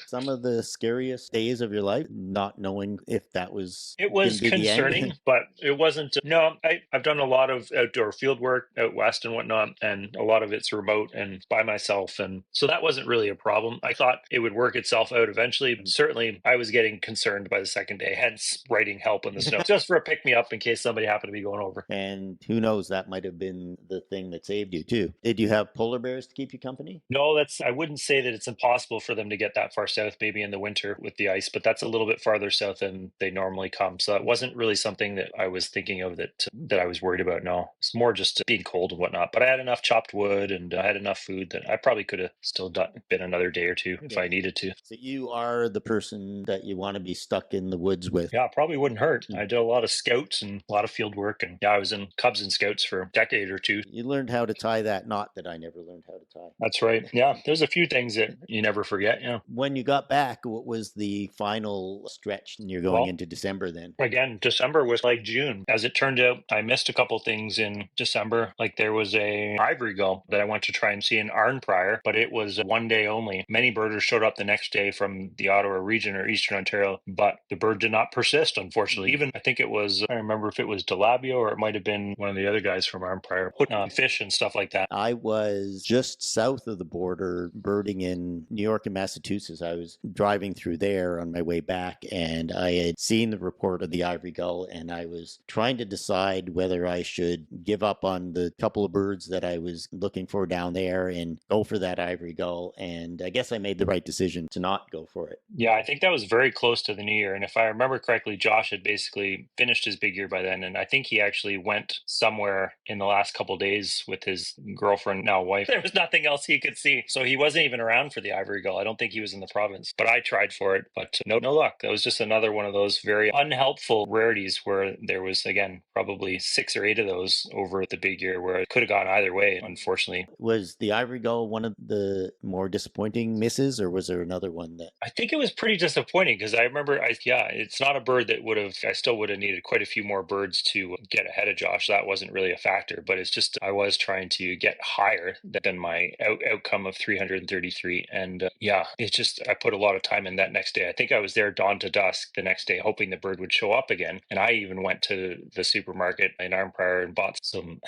Some of the scariest days of your life, not knowing if that was... It was concerning, but it wasn't. No, I've done a lot of outdoor field work out west and whatnot, and a lot of it's remote and by myself. And so that wasn't really a problem. I thought it would work itself out eventually. But certainly I was getting concerned by the second day, hence writing help in the snow just for a pick me up in case somebody happened to be going over. And who knows, that might have been the thing that saved you too. Did you have polar bears to keep you company? No, I wouldn't say that it's impossible for them to get that far south, maybe in the winter with the ice, but that's a little bit farther south than they normally come. So it wasn't really something that I was thinking of that I was worried about. No, it's more just being cold and whatnot. But I had enough chopped wood and I had enough food that I probably could have still been another day or two if I needed to. So you are the person that you want to be stuck in the woods with. Yeah, probably wouldn't hurt. I did a lot of scouts and a lot of field work, and yeah, I was in Cubs and Scouts for a decade or two. You learned how to tie that knot that I never learned how to tie. That's right. Yeah, there's a few things that you never forget. Yeah. When you got back, what was the final stretch? And you're going into December then? Again, December was like June. As it turned out, I missed a couple things in December. Like there was a ivory gull that I went to try and see in Arnprior, but it was one day only. Many birders showed up the next day from the Ottawa region or Eastern Ontario, but the bird did not persist, unfortunately. Even I think it was, I don't remember if it was Delabio or it might have been one of the other guys from Arnprior, putting on fish and stuff like that. I was just south of the border birding in New York and Massachusetts. I was driving through there on my way back, and I had seen the report of the ivory gull, and I was trying to decide whether I should give up on the couple of birds that I was looking for down there and go for that ivory gull. And I guess I made the right decision to not go for it. Yeah, I think that was very close to the new year. And if I remember correctly, Josh had basically finished his big year by then. And I think he actually went somewhere in the last couple of days with his girlfriend, now wife. There was nothing nothing else he could see. So he wasn't even around for the ivory gull. I don't think he was in the province, but I tried for it, but no luck. That was just another one of those very unhelpful rarities where there was, again, probably 6 or 8 of those over the big year where it could have gone either way, unfortunately. Was the ivory gull one of the more disappointing misses, or was there another one that? I think it was pretty disappointing because I remember, it's not a bird that I still would have needed quite a few more birds to get ahead of Josh. That wasn't really a factor, but it's just I was trying to get higher than my outcome of 333. And it's just, I put a lot of time in that next day. I think I was there dawn to dusk the next day, hoping the bird would show up again. And I even went to the supermarket in Arnprior and bought some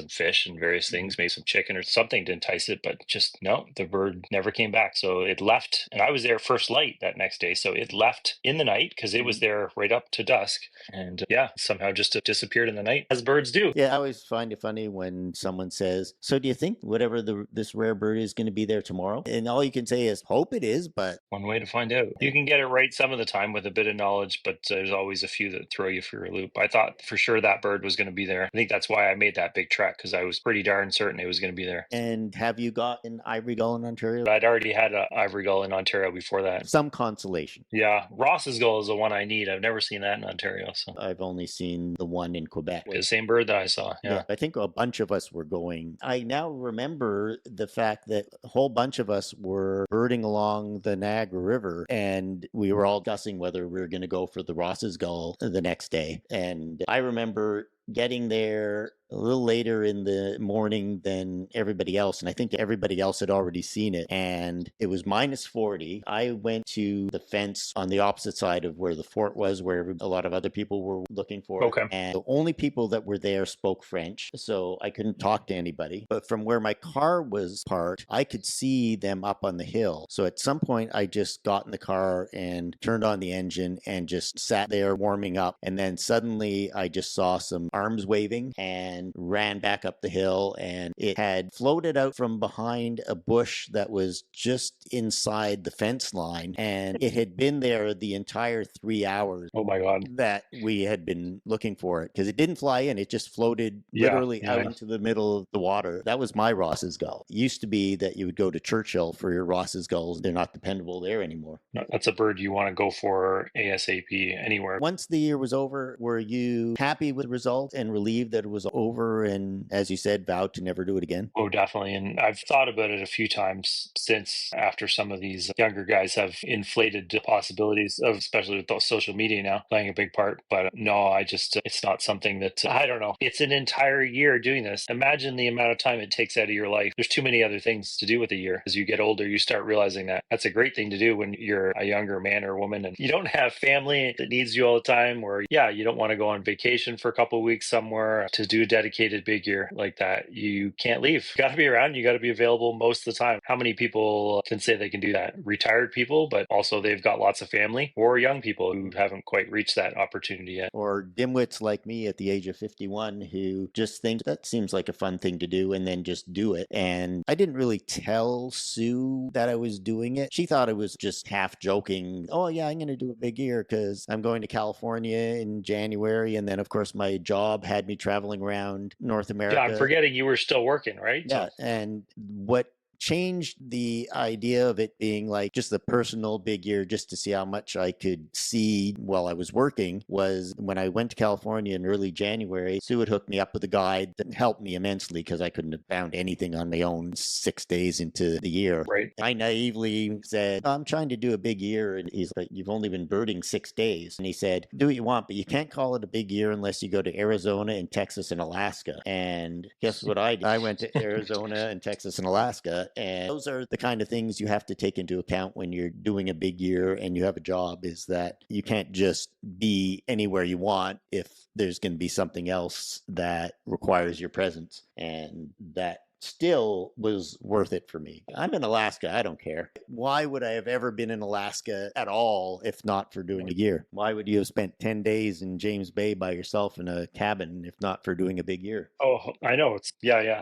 fish and various things, maybe some chicken or something to entice it, but just no, the bird never came back. So it left, and I was there first light that next day. So it left in the night because it was there right up to dusk. And somehow just disappeared in the night, as birds do. Yeah, I always find it funny when someone says, so do you think whatever this rare bird is going to be there tomorrow? And all you can say is, hope it is, but one way to find out. You can get it right some of the time with a bit of knowledge, but there's always a few that throw you for a loop. I thought for sure that bird was going to be there. I think that's why I made that big trek, because I was pretty darn certain it was going to be there. And have you got an ivory gull in Ontario? I'd already had an ivory gull in Ontario before that. Some consolation. Yeah, Ross's gull is the one I need. I've never seen that in Ontario. So I've only seen the one in Quebec. The same bird that I saw. Yeah. I think a bunch of us were going. I now remember the fact that a whole bunch of us were birding along the Niagara River, and we were all discussing whether we were going to go for the Ross's gull the next day. And I remember getting there a little later in the morning than everybody else. And I think everybody else had already seen it. And it was -40. I went to the fence on the opposite side of where the fort was, where a lot of other people were looking for it. And the only people that were there spoke French. So I couldn't talk to anybody. But from where my car was parked, I could see them up on the hill. So at some point, I just got in the car and turned on the engine and just sat there warming up. And then suddenly I just saw some arms waving and ran back up the hill, and it had floated out from behind a bush that was just inside the fence line, and it had been there the entire 3 hours. Oh my God. That we had been looking for it, because it didn't fly in, it just floated literally out into the middle of the water. That was my Ross's gull. It used to be that you would go to Churchill for your Ross's gulls. They're not dependable there anymore. That's a bird you want to go for ASAP anywhere. Once the year was over, were you happy with the result and relieved that it was over, and as you said, vowed to never do it again? Oh, definitely. And I've thought about it a few times since, after some of these younger guys have inflated the possibilities of, especially with those social media now playing a big part. But no, it's not something that, I don't know. It's an entire year doing this. Imagine the amount of time it takes out of your life. There's too many other things to do with a year. As you get older, you start realizing that that's a great thing to do when you're a younger man or woman and you don't have family that needs you all the time, or you don't want to go on vacation for a couple of weeks somewhere to do a dedicated big year like that. You can't leave. You got to be around. You got to be available most of the time. How many people can say they can do that? Retired people, but also they've got lots of family, or young people who haven't quite reached that opportunity yet. Or dimwits like me at the age of 51 who just think that seems like a fun thing to do and then just do it. And I didn't really tell Sue that I was doing it. She thought it was just half joking. Oh yeah, I'm going to do a big year because I'm going to California in January. And then of course my job had me traveling around North America. Yeah, I'm forgetting you were still working, right? Yeah, and what changed the idea of it being like just a personal big year just to see how much I could see while I was working was when I went to California in early January. Sue had hooked me up with a guide that helped me immensely because I couldn't have found anything on my own 6 days into the year. Right. I naively said, I'm trying to do a big year. And he's like, you've only been birding 6 days. And he said, do what you want, but you can't call it a big year unless you go to Arizona and Texas and Alaska. And guess what I did? I went to Arizona and Texas and Alaska. And those are the kind of things you have to take into account when you're doing a big year and you have a job, is that you can't just be anywhere you want if there's going to be something else that requires your presence. And that still was worth it for me. I'm in Alaska. I don't care. Why would I have ever been in Alaska at all if not for doing a year? Why would you have spent 10 days in James Bay by yourself in a cabin if not for doing a big year? Oh, I know. It's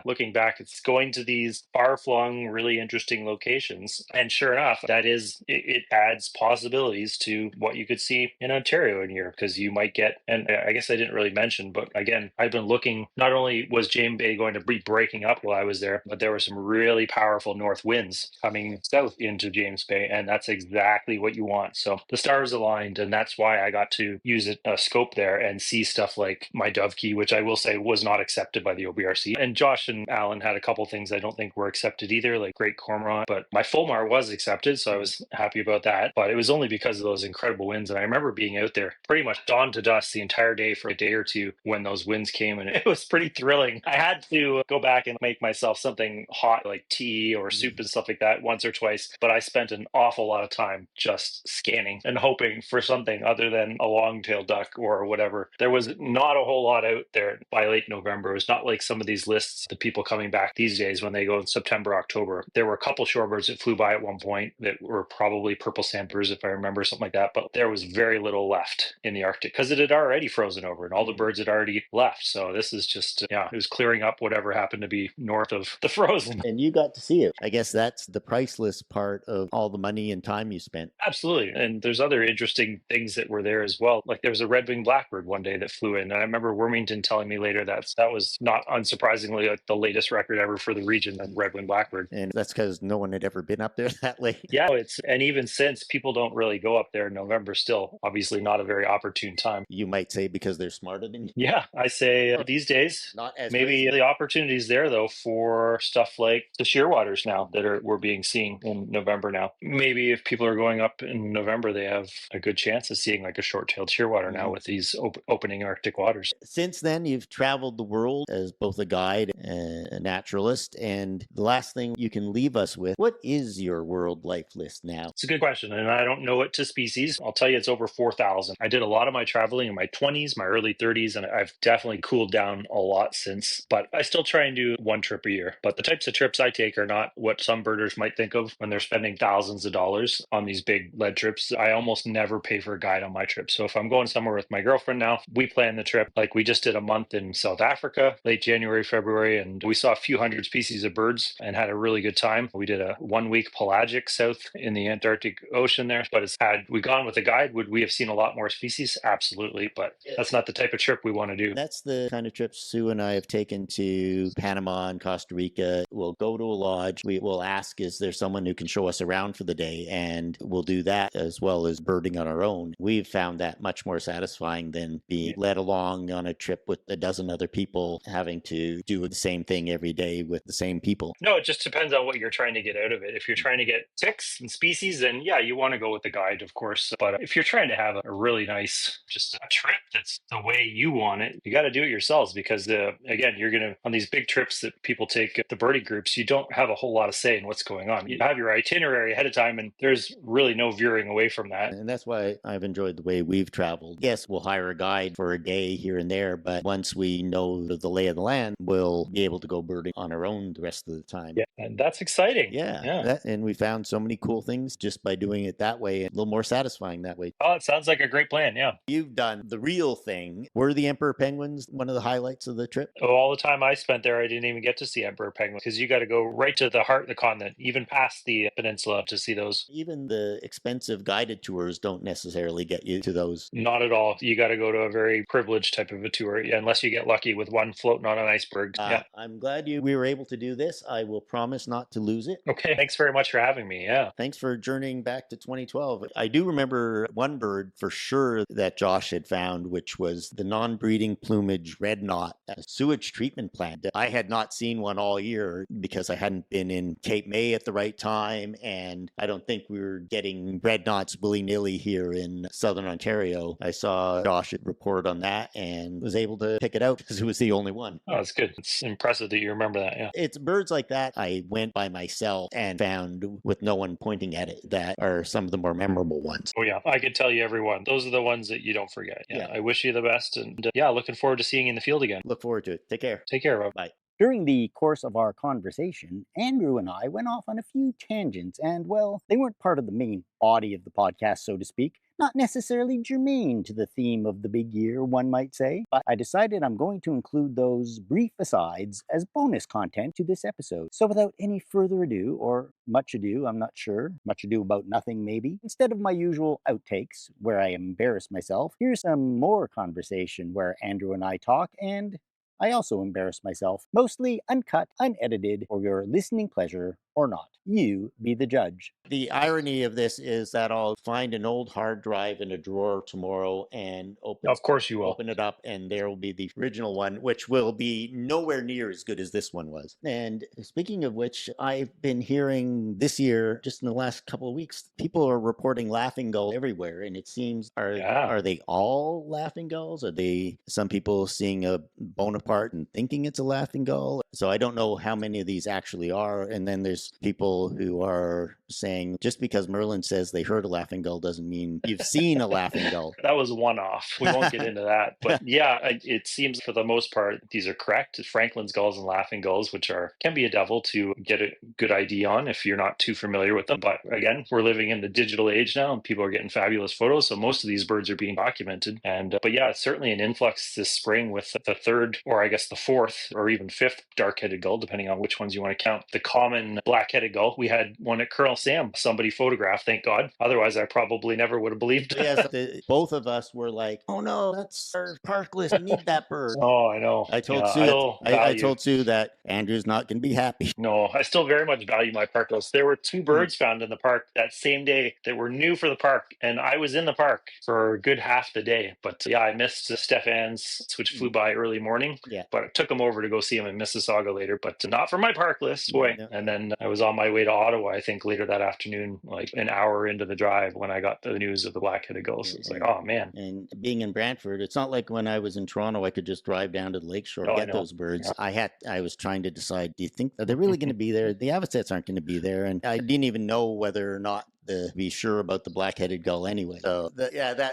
Looking back, it's going to these far-flung, really interesting locations. And sure enough, it adds possibilities to what you could see in Ontario in here, because you might get, and I guess I didn't really mention, but again, I've been looking, not only was James Bay going to be breaking up while I was there, but there were some really powerful north winds coming south into James Bay, and that's exactly what you want. So the stars aligned, and that's why I got to use a scope there and see stuff like my dove key, which I will say was not accepted by the OBRC. And Josh and Alan had a couple things I don't think were accepted either, like great cormorant, but my fulmar was accepted, so I was happy about that. But it was only because of those incredible winds. And I remember being out there pretty much dawn to dusk the entire day for a day or two when those winds came, and it was pretty thrilling. I had to go back and make myself something hot like tea or soup and stuff like that once or twice, but I spent an awful lot of time just scanning and hoping for something other than a long-tailed duck or whatever. There was not a whole lot out there by late November. It was not like some of these lists, the people coming back these days when they go in September, October. There were a couple shorebirds that flew by at one point that were probably purple sandbirds, if I remember, something like that, but there was very little left in the Arctic because it had already frozen over and all the birds had already left. So this is just, it was clearing up whatever happened to be north of the frozen. And you got to see it. I guess that's the priceless part of all the money and time you spent. Absolutely. And there's other interesting things that were there as well. Like there was a red-winged blackbird one day that flew in. And I remember Wormington telling me later that was not unsurprisingly like the latest record ever for the region of red-winged blackbird. And that's because no one had ever been up there that late. Yeah, and even since, people don't really go up there in November still. Obviously not a very opportune time. You might say because they're smarter than you. Yeah, I say these days, Not as maybe crazy. the opportunities there though for stuff like the shearwaters now that we're being seen in November now. Maybe if people are going up in November, they have a good chance of seeing like a short-tailed shearwater now with these opening Arctic waters. Since then, you've traveled the world as both a guide and a naturalist. And the last thing you can leave us with, what is your world life list now? It's a good question, and I don't know it to species. I'll tell you it's over 4,000. I did a lot of my traveling in my 20s, my early 30s, and I've definitely cooled down a lot since, but I still try and do one trip a year. But the types of trips I take are not what some birders might think of when they're spending thousands of dollars on these big lead trips. I almost never pay for a guide on my trip. So if I'm going somewhere with my girlfriend now, we plan the trip. Like we just did a month in South Africa, late January, February, and we saw a few hundred species of birds and had a really good time. We did a 1 week pelagic south in the Antarctic Ocean there. But had we gone with a guide, would we have seen a lot more species? Absolutely. But that's not the type of trip we want to do. That's the kind of trips Sue and I have taken to Panama and Costa Rica. We'll go to a lodge. We will ask, is there someone who can show us around for the day? And we'll do that as well as birding on our own. We've found that much more satisfying than being led along on a trip with a dozen other people, having to do the same thing every day with the same people. No, it just depends on what you're trying to get out of it. If you're trying to get ticks and species, then yeah, you want to go with the guide, of course. But if you're trying to have a really nice, just a trip that's the way you want it, you got to do it yourselves because again, you're going to, on these big trips that people take, the birdie groups, you don't have a whole lot of say in what's going on. You have your itinerary ahead of time and there's really no veering away from that. And that's why I've enjoyed the way we've traveled. Yes, we'll hire a guide for a day here and there, but once we know the lay of the land, we'll be able to go birding on our own the rest of the time. Yeah, and that's exciting. Yeah. And we found so many cool things just by doing it that way, and a little more satisfying that way. Oh, it sounds like a great plan. Yeah. You've done the real thing. Were the emperor penguins one of the highlights of the trip? Oh, all the time I spent there, I didn't even get to see emperor penguins because you got to go right to the heart of the continent, even past the peninsula to see those. Even the expensive guided tours don't necessarily get you to those. Not at all. You got to go to a very privileged type of a tour, unless you get lucky with one floating on an iceberg. Yeah. I'm glad we were able to do this. I will promise not to lose it. Okay. Thanks very much for having me. Yeah. Thanks for journeying back to 2012. I do remember one bird for sure that Josh had found, which was the non-breeding plumage red knot at a sewage treatment plant. I had not seen one all year because I hadn't been in Cape May at the right time, and I don't think we were getting red knots willy-nilly here in southern Ontario. I saw Josh report on that and was able to pick it out because it was the only one. Oh, that's good. It's impressive that you remember that. Yeah. It's birds like that I went by myself and found with no one pointing at it that are some of the more memorable ones. Oh yeah, I could tell you every one. Those are the ones that you don't forget. Yeah. I wish you the best, and looking forward to seeing you in the field again. Look forward to it. Take care. Take care, Rob. Bye. During the course of our conversation, Andrew and I went off on a few tangents, and well, they weren't part of the main body of the podcast, so to speak. Not necessarily germane to the theme of the big year, one might say, but I decided I'm going to include those brief asides as bonus content to this episode. So without any further ado, or much ado, I'm not sure, much ado about nothing maybe, instead of my usual outtakes where I embarrass myself, here's some more conversation where Andrew and I talk, and I also embarrass myself, mostly uncut, unedited, for your listening pleasure or not. You be the judge. The irony of this is that I'll find an old hard drive in a drawer tomorrow and Of course you will. open it up, and there will be the original one, which will be nowhere near as good as this one was. And speaking of which, I've been hearing this year, just in the last couple of weeks, people are reporting laughing gull everywhere, and it seems are they all laughing gulls? Are they some people seeing a Bonaparte and thinking it's a laughing gull? So I don't know how many of these actually are. And then there's people who are saying just because Merlin says they heard a laughing gull doesn't mean you've seen a laughing gull. That was one off. We won't get into that. But yeah, it seems for the most part, these are correct. Franklin's gulls and laughing gulls, which can be a devil to get a good ID on if you're not too familiar with them. But again, we're living in the digital age now and people are getting fabulous photos. So most of these birds are being documented. But yeah, certainly an influx this spring with the third, or I guess the fourth or even fifth dark-headed gull, depending on which ones you want to count. The common black-headed gull. We had one at Colonel Sam, somebody photographed, thank God. Otherwise, I probably never would have believed. Yes, both of us were like, "Oh no, that's our park list. We need that bird." Oh, I know. I told Sue. I told Sue that Andrew's not going to be happy. No, I still very much value my park list. There were 2 birds found in the park that same day that were new for the park, and I was in the park for a good half the day. But yeah, I missed Stefan's, which flew by early morning. Yeah, but I took him over to go see him in Mississauga later, but not for my park list, boy. Yeah. And then I was on my way to Ottawa, I think, later that afternoon, like an hour into the drive when I got the news of the black-headed gull. So it's like, oh man. And being in Brantford, it's not like when I was in Toronto, I could just drive down to the lakeshore and get those birds. Yeah. I was trying to decide, do you think, are they really going to be there? The avocets aren't going to be there. And I didn't even know whether or not to be sure about the black-headed gull anyway. So that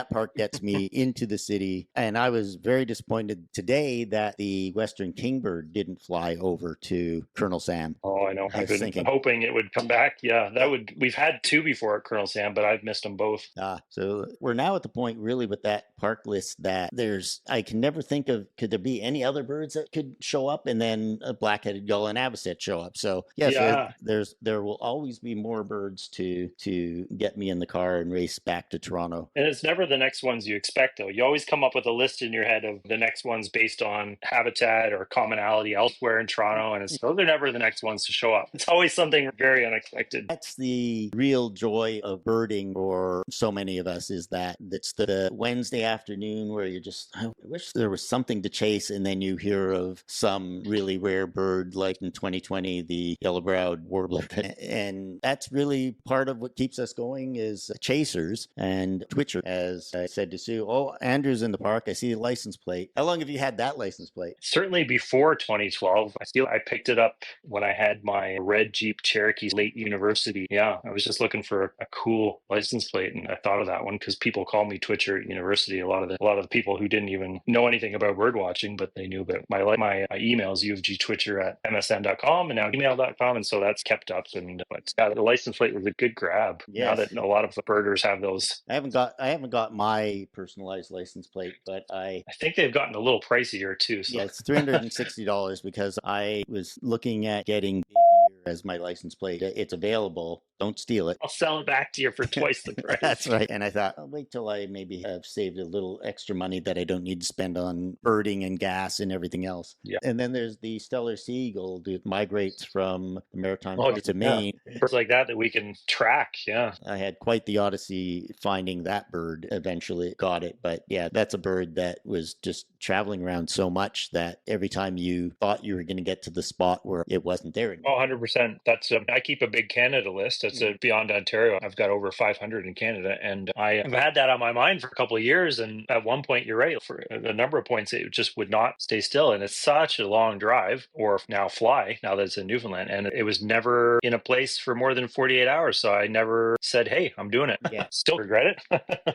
part gets me into the city. And I was very disappointed today that the Western kingbird didn't fly over to Colonel Sam. Oh, I know. I've been hoping it would come back. Yeah, we've had 2 before at Colonel Sam, but I've missed them both. So we're now at the point really with that park list that I can never think of, could there be any other birds that could show up and then a black-headed gull and avocet show up? So yes, there will always be more birds to get me in the car and race back to Toronto. And it's never the next ones you expect, though. You always come up with a list in your head of the next ones based on habitat or commonality elsewhere in Toronto, and those are never the next ones to show up. It's always something very unexpected. That's the real joy of birding for so many of us, is that it's the Wednesday afternoon where you're just, I wish there was something to chase, and then you hear of some really rare bird, like in 2020, the yellow-browed warbler. And that's really part of what keeps us going, is chasers and twitchers. As I said to Sue, oh, Andrew's in the park. I see the license plate. How long have you had that license plate? Certainly before 2012. I feel I picked it up when I had my red Jeep Cherokee late university. Yeah, I was just looking for a cool license plate, and I thought of that one because people call me Twitcher at university. A lot of the people who didn't even know anything about bird watching, but they knew about my emails, ufgtwitcher@msn.com and now email.com, and so that's kept up. But the license plate was a good grab. Yes. Now that a lot of the birders have those. I haven't got my personalized license plate, but I think they've gotten a little pricier too. So. Yeah, it's $360 because I was looking at getting as my license plate. It's available. Don't steal it. I'll sell it back to you for twice the price. That's right. And I thought, I'll wait till I maybe have saved a little extra money that I don't need to spend on birding and gas and everything else. Yeah. And then there's the Stellar Seagull that migrates from the Maritime to Maine. Birds like that we can track. Yeah. I had quite the odyssey finding that bird. Eventually got it. But yeah, that's a bird that was just traveling around so much that every time you thought you were going to get to the spot where it wasn't there anymore. Oh, 100%. That's I keep a big Canada list. That's beyond Ontario. I've got over 500 in Canada, and I've had that on my mind for a couple of years. And at one point, you're right, for a number of points, it just would not stay still. And it's such a long drive, or now fly, now that it's in Newfoundland. And it was never in a place for more than 48 hours. So I never said, hey, I'm doing it. Yeah. Still regret it.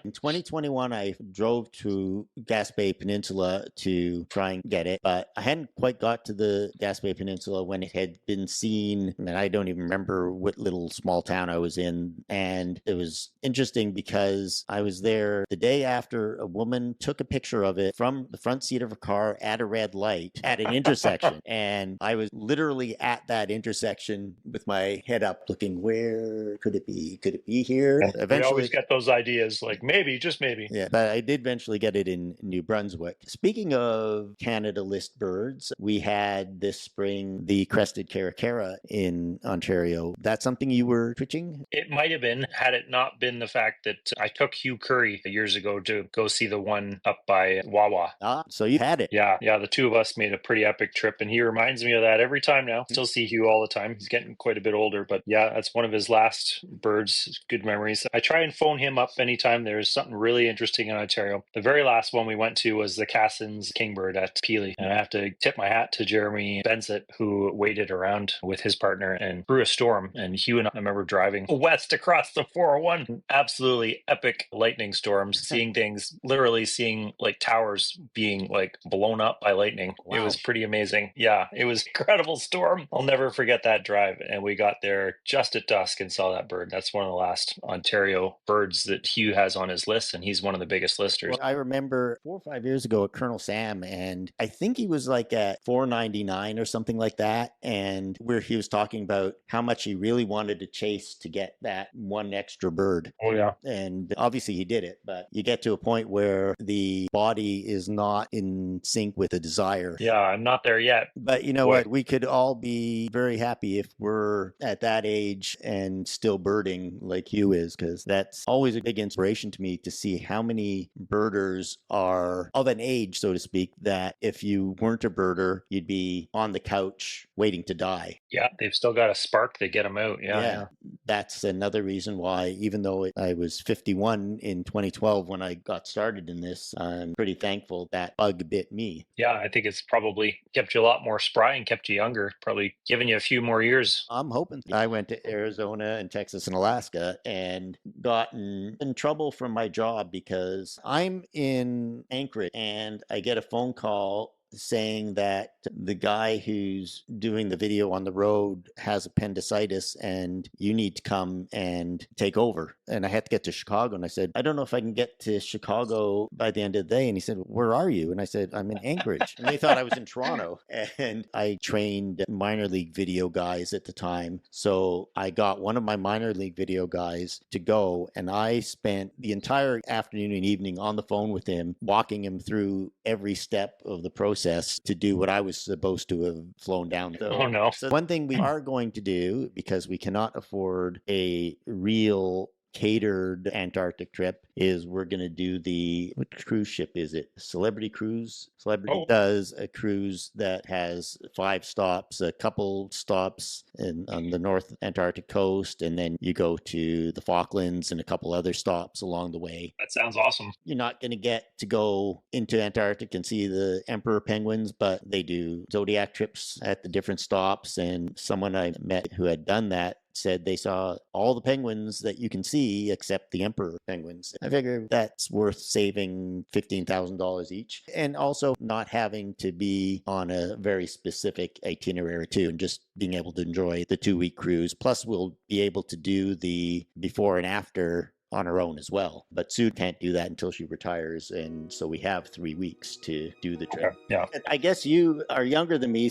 In 2021, I drove to Gaspé Peninsula to try and get it, but I hadn't quite got to the Gaspé Peninsula when it had been seen and I don't even remember what little small town I was in. And it was interesting because I was there the day after a woman took a picture of it from the front seat of her car at a red light at an intersection. And I was literally at that intersection with my head up looking, where could it be? Could it be here? We always get those ideas, like maybe, just maybe. Yeah, but I did eventually get it in New Brunswick. Speaking of Canada list birds, we had this spring the crested caracara in Ontario. That's something you were twitching? It might have been, had it not been the fact that I took Hugh Curry years ago to go see the one up by Wawa. Ah, so you had it. Yeah, the two of us made a pretty epic trip, and he reminds me of that every time now. Still see Hugh all the time. He's getting quite a bit older, but yeah, that's one of his last birds. Good memories. I try and phone him up anytime there's something really interesting in Ontario. The very last one we went to was the Cassins kingbird at Peely, and I have to tip my hat to Jeremy Bensett, who waited around with his partner and through a storm. And Hugh and I remember driving west across the 401, absolutely epic lightning storms, seeing things, literally seeing like towers being like blown up by lightning. Wow. It was pretty amazing. Yeah, it was an incredible storm. I'll never forget that drive. And we got there just at dusk and saw that bird. That's one of the last Ontario birds that Hugh has on his list, and he's one of the biggest listers. Well, I remember 4 or 5 years ago at Colonel Sam, and I think he was like at $4.99 or something like that, and where he was talking about how much he really wanted to chase to get that one extra bird. Oh yeah. And obviously he did it, but you get to a point where the body is not in sync with the desire. Yeah, I'm not there yet. But you know what? We could all be very happy if we're at that age and still birding like Hugh is, because that's always a big inspiration to me to see how many birders are of an age, so to speak, that if you weren't a birder, you'd be on the couch waiting to die. Yeah, they've still got a spark to get them out. Yeah. That's another reason why, even though I was 51 in 2012 when I got started in this, I'm pretty thankful that bug bit me. Yeah, I think it's probably kept you a lot more spry and kept you younger, probably given you a few more years. I'm hoping. I went to Arizona and Texas and Alaska and gotten in trouble from my job because I'm in Anchorage and I get a phone call saying that the guy who's doing the video on the road has appendicitis and you need to come and take over. And I had to get to Chicago. And I said, I don't know if I can get to Chicago by the end of the day. And he said, where are you? And I said, I'm in Anchorage. And they thought I was in Toronto. And I trained minor league video guys at the time. So I got one of my minor league video guys to go. And I spent the entire afternoon and evening on the phone with him, walking him through every step of the process to do what I was supposed to have flown down. Oh no. So one thing we are going to do, because we cannot afford a real catered Antarctic trip, is we're going to do what cruise ship is it? Celebrity Cruise? Celebrity does a cruise that has 5 stops, a couple stops on the North Antarctic coast, and then you go to the Falklands and a couple other stops along the way. That sounds awesome. You're not going to get to go into Antarctic and see the emperor penguins, but they do zodiac trips at the different stops, and someone I met who had done that said they saw all the penguins that you can see except the emperor penguins. I figure that's worth saving $15,000 each, and also not having to be on a very specific itinerary too, and just being able to enjoy the 2-week cruise. Plus we'll be able to do the before and after on her own as well. But Sue can't do that until she retires, and so we have 3 weeks to do the trip. Okay. Yeah. I guess you are younger than me.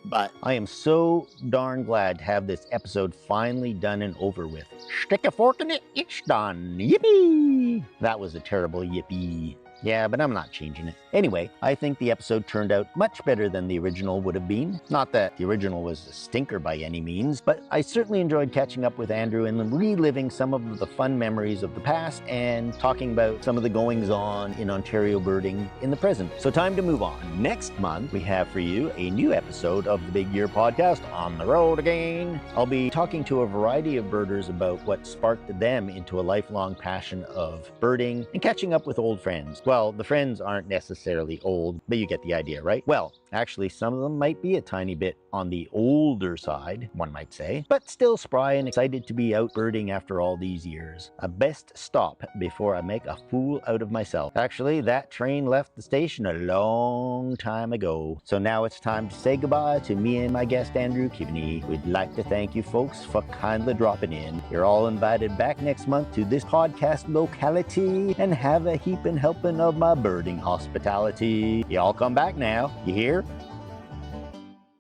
But I am so darn glad to have this episode finally done and over with. Stick a fork in it, it's done. Yippee! That was a terrible yippee. Yeah, but I'm not changing it. Anyway, I think the episode turned out much better than the original would have been. Not that the original was a stinker by any means, but I certainly enjoyed catching up with Andrew and reliving some of the fun memories of the past and talking about some of the goings-on in Ontario birding in the present. So time to move on. Next month, we have for you a new episode of the Big Year Podcast, On the Road Again. I'll be talking to a variety of birders about what sparked them into a lifelong passion of birding and catching up with old friends. Well, the friends aren't necessarily old, but you get the idea, right? Well, Actually, some of them might be a tiny bit on the older side, one might say, but still spry and excited to be out birding after all these years. A best stop before I make a fool out of myself. Actually, that train left the station a long time ago. So now it's time to say goodbye to me and my guest Andrew Keaveny. We'd like to thank you folks for kindly dropping in. You're all invited back next month to this podcast locality and have a heaping helping of my birding hospitality. Y'all come back now, you hear?